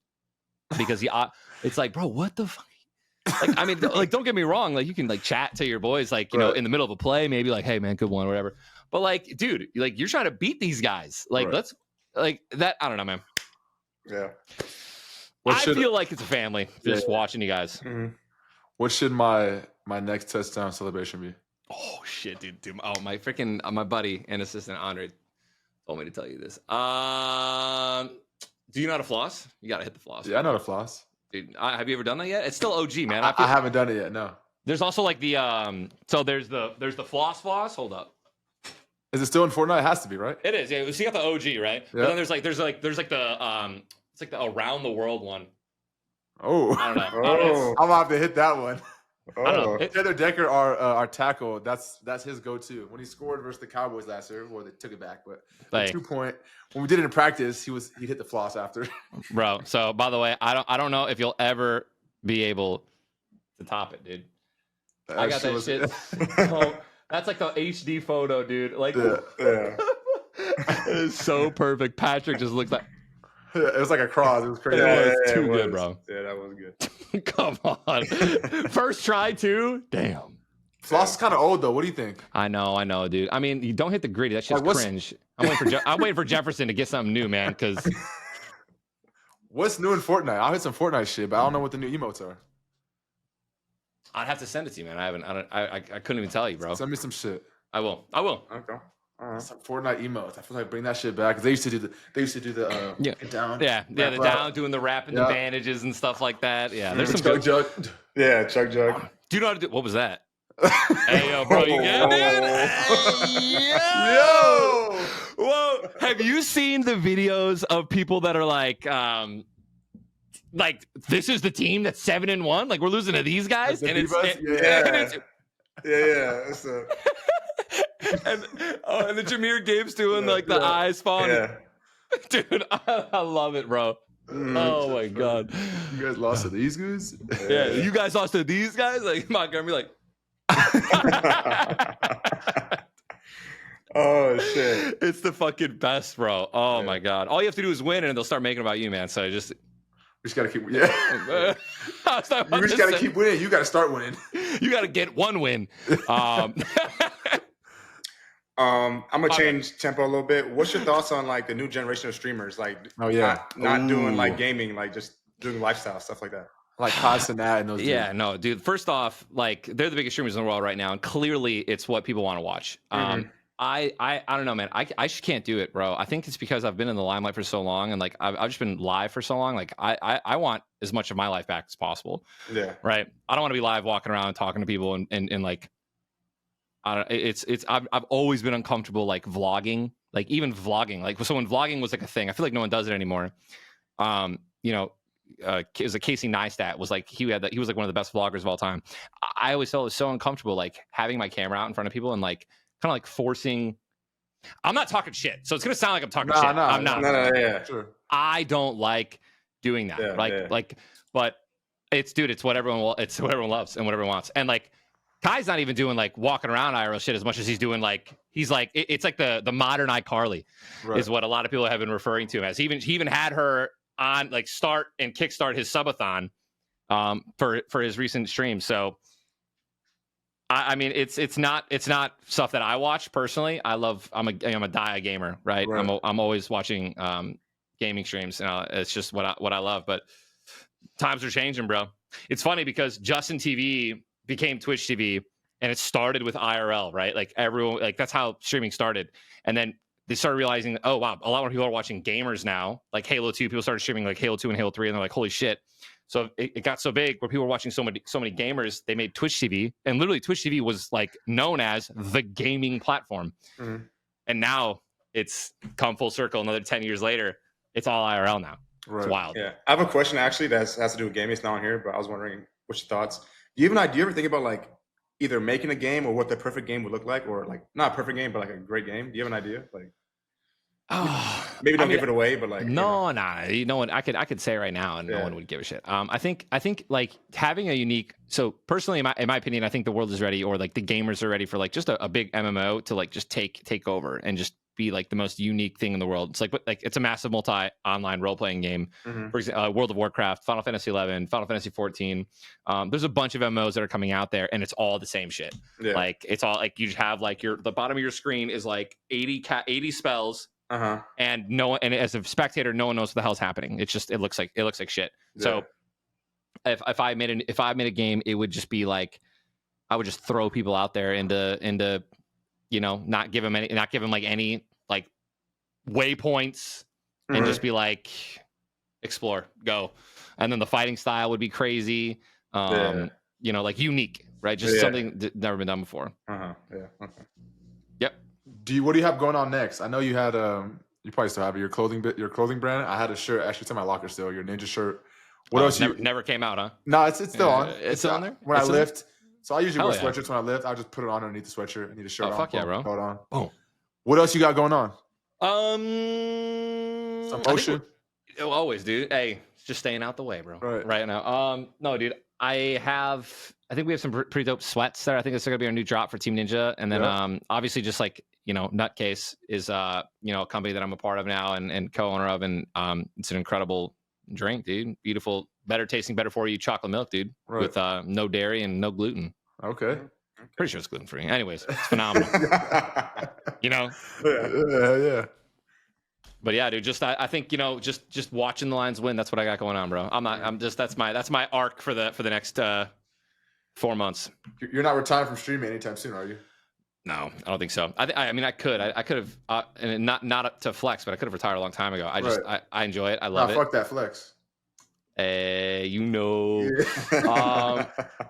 because it's like, bro, what the fuck? Like, I mean, like, don't get me wrong. Like, you can like chat to your boys, like, in the middle of a play, maybe like, hey man, good one, or whatever. But like, dude, like you're trying to beat these guys. Like, let's like that. I don't know, man. Yeah. I feel like it's a family just watching you guys. Mm-hmm. What should my next touchdown celebration be? Oh shit, dude. Oh, my freaking my buddy and assistant Andre told me to tell you this. Do you know how to floss? You gotta hit the floss. Yeah, I know how to floss. Dude, have you ever done that yet? It's still OG, man. I haven't done it yet. No. There's also like the so there's the floss. Hold up. Is it still in Fortnite? It has to be, right? It is. Yeah, so you got the OG, right? Yeah. But then there's like the it's like the around the world one. Oh. I don't know. I'm gonna have to hit that one. I don't know. Taylor Decker, our tackle, that's his go-to. When he scored versus the Cowboys last year, or they took it back, but Like, 2-point. When we did it in practice, he'd hit the floss after. Bro, so by the way, I don't know if you'll ever be able to top it, dude. I got that shit. Oh, that's like the HD photo, dude. Like, Yeah. it is so perfect. Patrick just looks like It was like a cross. It was crazy. It was too good, bro. Yeah, that was good. Come on. First try, too? Damn. Floss is kind of old, though. What do you think? I know, dude. I mean, you don't hit the gritty. That shit's cringe. I'm waiting for Jefferson to get something new, man, because... What's new in Fortnite? I heard some Fortnite shit, but I don't know what the new emotes are. I'd have to send it to you, man. I couldn't even tell you, bro. Send me some shit. I will. Okay. Some Fortnite emotes. I feel like bring that shit back because they used to do the down. Yeah, the down, doing the rapping, the bandages and stuff like that. Yeah, there's some Chug jug. Yeah, Chug Jug. Do you know how to do? What was that? Hey, yo, bro, you get it? Hey, yo! Whoa! Have you seen the videos of people that are like this is the team that's 7-1? Like we're losing to these guys, and it's Yeah. It's and the Jameer Gabe's doing like the eyes falling. Yeah. Dude, I love it, bro. Oh my god. You guys lost to these guys? Yeah, you guys lost to these guys? Like Montgomery, like. Oh shit! It's the fucking best, bro. Oh my god. All you have to do is win, and they'll start making about you, man. So We just gotta keep. Yeah. You You just gotta keep winning. You gotta start winning. You gotta get one win. I'm gonna change tempo a little bit. What's your thoughts on like the new generation of streamers? Like, not doing like gaming, like just doing lifestyle stuff like that. Like constant that and those. Yeah, no, dude. First off, like they're the biggest streamers in the world right now, and clearly it's what people want to watch. I don't know, man. I just can't do it, bro. I think it's because I've been in the limelight for so long, and like I've just been live for so long. Like I want as much of my life back as possible. Yeah. Right. I don't want to be live walking around and talking to people and like I don't. I've always been uncomfortable like vlogging, like even vlogging. Like so when vlogging was like a thing, I feel like no one does it anymore. It was a Casey Neistat was like he was like one of the best vloggers of all time. I always felt it was so uncomfortable like having my camera out in front of people and like kind of like forcing. I'm not talking shit, so it's gonna sound like I'm talking shit. I'm not. No, yeah, sure. I don't like doing that. But it's what everyone loves and what everyone wants. And like Kai's not even doing like walking around IRL shit as much as he's doing like it's like the modern iCarly is what a lot of people have been referring to him as. He even had her on like start and kickstart his subathon for his recent stream. So I mean it's not stuff that I watch personally. I'm a die gamer, right? I'm always watching gaming streams, and it's just what I love. But times are changing, bro. It's funny because Justin TV became Twitch TV, and it started with IRL, right? Like everyone, like that's how streaming started, and then they started realizing, oh wow, a lot more people are watching gamers now. Like Halo 2, people started streaming like Halo 2 and Halo 3, and they're like, holy shit. So it got so big where people were watching so many gamers, they made Twitch TV, and literally Twitch TV was like known as the gaming platform. And now it's come full circle. Another 10 years later, it's all IRL now. It's wild. Yeah, I have a question actually that has to do with gaming. It's not on here, but I was wondering what's your thoughts. Do you have an idea? Do you ever think about like either making a game or what the perfect game would look like, or like not a perfect game, but like a great game? Do you have an idea? Like, maybe don't give it away, but like no one. I could say right now, and no one would give a shit. I think like having a unique. So personally, in my opinion, I think the world is ready, or like the gamers are ready for like just a big MMO to like just take over and just be like the most unique thing in the world. It's like it's a massive multi-online role-playing game. For example, World of Warcraft, Final Fantasy 11, Final Fantasy 14. There's a bunch of MMOs that are coming out there, and it's all the same shit. Like it's all like you have like the bottom of your screen is like 80 spells. And and as a spectator, no one knows what the hell's happening. It looks like shit. So if I made a game, it would just be like I would just throw people out there into not give them like any like waypoints and just be like explore, go. And then the fighting style would be crazy. Like unique, right? Just something that never been done before. Yep. What do you have going on next? I know you had you probably still have your clothing brand. I had a shirt actually, it's in my locker still, your ninja shirt. What else? Never came out, huh? No, it's still on. It's still on there when I lift. So I usually wear sweatshirts when I lift. I just put it on underneath the sweatshirt. I need a shirt on. Fuck yeah, bro. Hold on. Boom. What else you got going on? Some motion. Always, dude. Hey, just staying out the way, bro. Right now. No, dude. I think we have some pretty dope sweats there. I think this is gonna be our new drop for Team Ninja. And then obviously just like Nutcase is a company that I'm a part of now and co-owner of, and it's an incredible drink, dude. Beautiful, better tasting, better for you chocolate milk, dude. With no dairy and no gluten. Okay. Pretty sure it's gluten free. Anyways, it's phenomenal. Yeah. But yeah, dude, I think just watching the Lions win. That's what I got going on, bro. That's my arc for the next 4 months. You're not retiring from streaming anytime soon, are you? No, I don't think so. I mean, I could have, and not up to flex, but I could have retired a long time ago. I enjoy it. I love it. Fuck that flex. No.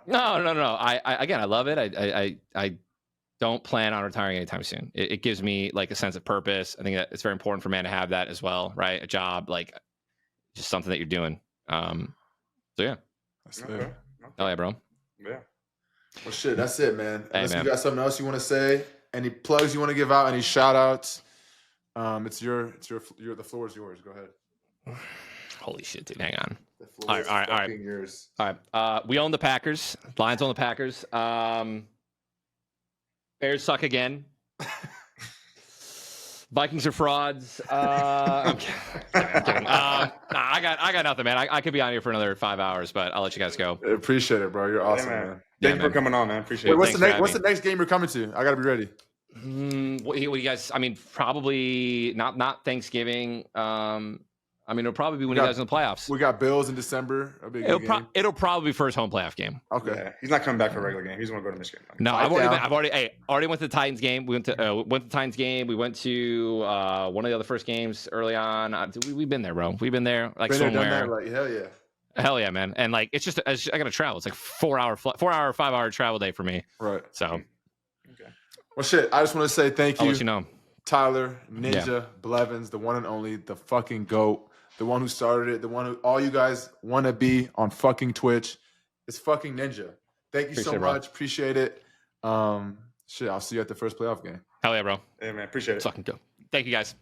I love it. I don't plan on retiring anytime soon. It gives me like a sense of purpose. I think that it's very important for a man to have that as well, right? A job, like just something that you're doing. So yeah. That's it. Oh yeah, bro. Yeah. Well, shit, that's it, man. Unless you got something else you want to say, Any plugs you want to give out? Any shout outs? The floor is yours. Go ahead. Holy shit, dude. Hang on. The floor is fucking yours. All right. We own the Packers. Lions own the Packers. Bears suck again. Vikings are frauds. I'm kidding. I got nothing, man. I could be on here for another 5 hours, but I'll let you guys go. I appreciate it, bro. You're awesome, man. Thank you for coming on, man. Appreciate it. What's the next game you're coming to? I gotta be ready. What you guys? I mean, probably not Thanksgiving. I mean, it'll probably be when you guys are in the playoffs. We got Bills in December. It'll probably be first home playoff game. Okay. Yeah, he's not coming back for a regular game. He's going to go to Michigan. No, I've already went to the Titans game. We went to the Titans game. We went to one of the other first games early on. We've been there, bro. We've been there like been somewhere. There, done that, like, hell yeah. Hell yeah, man. And like, it's just I got to travel. It's like 5-hour travel day for me. Right. So. Okay. Well, shit. I just want to say thank you. I'll let you know. Tyler, Ninja, Blevins, the one and only, the fucking GOAT. The one who started it, the one who all you guys want to be on fucking Twitch. It's fucking Ninja. Thank you so much. Appreciate it. I'll see you at the first playoff game. Hell yeah, bro. Hey, man. Appreciate it. Fucking go. Thank you, guys.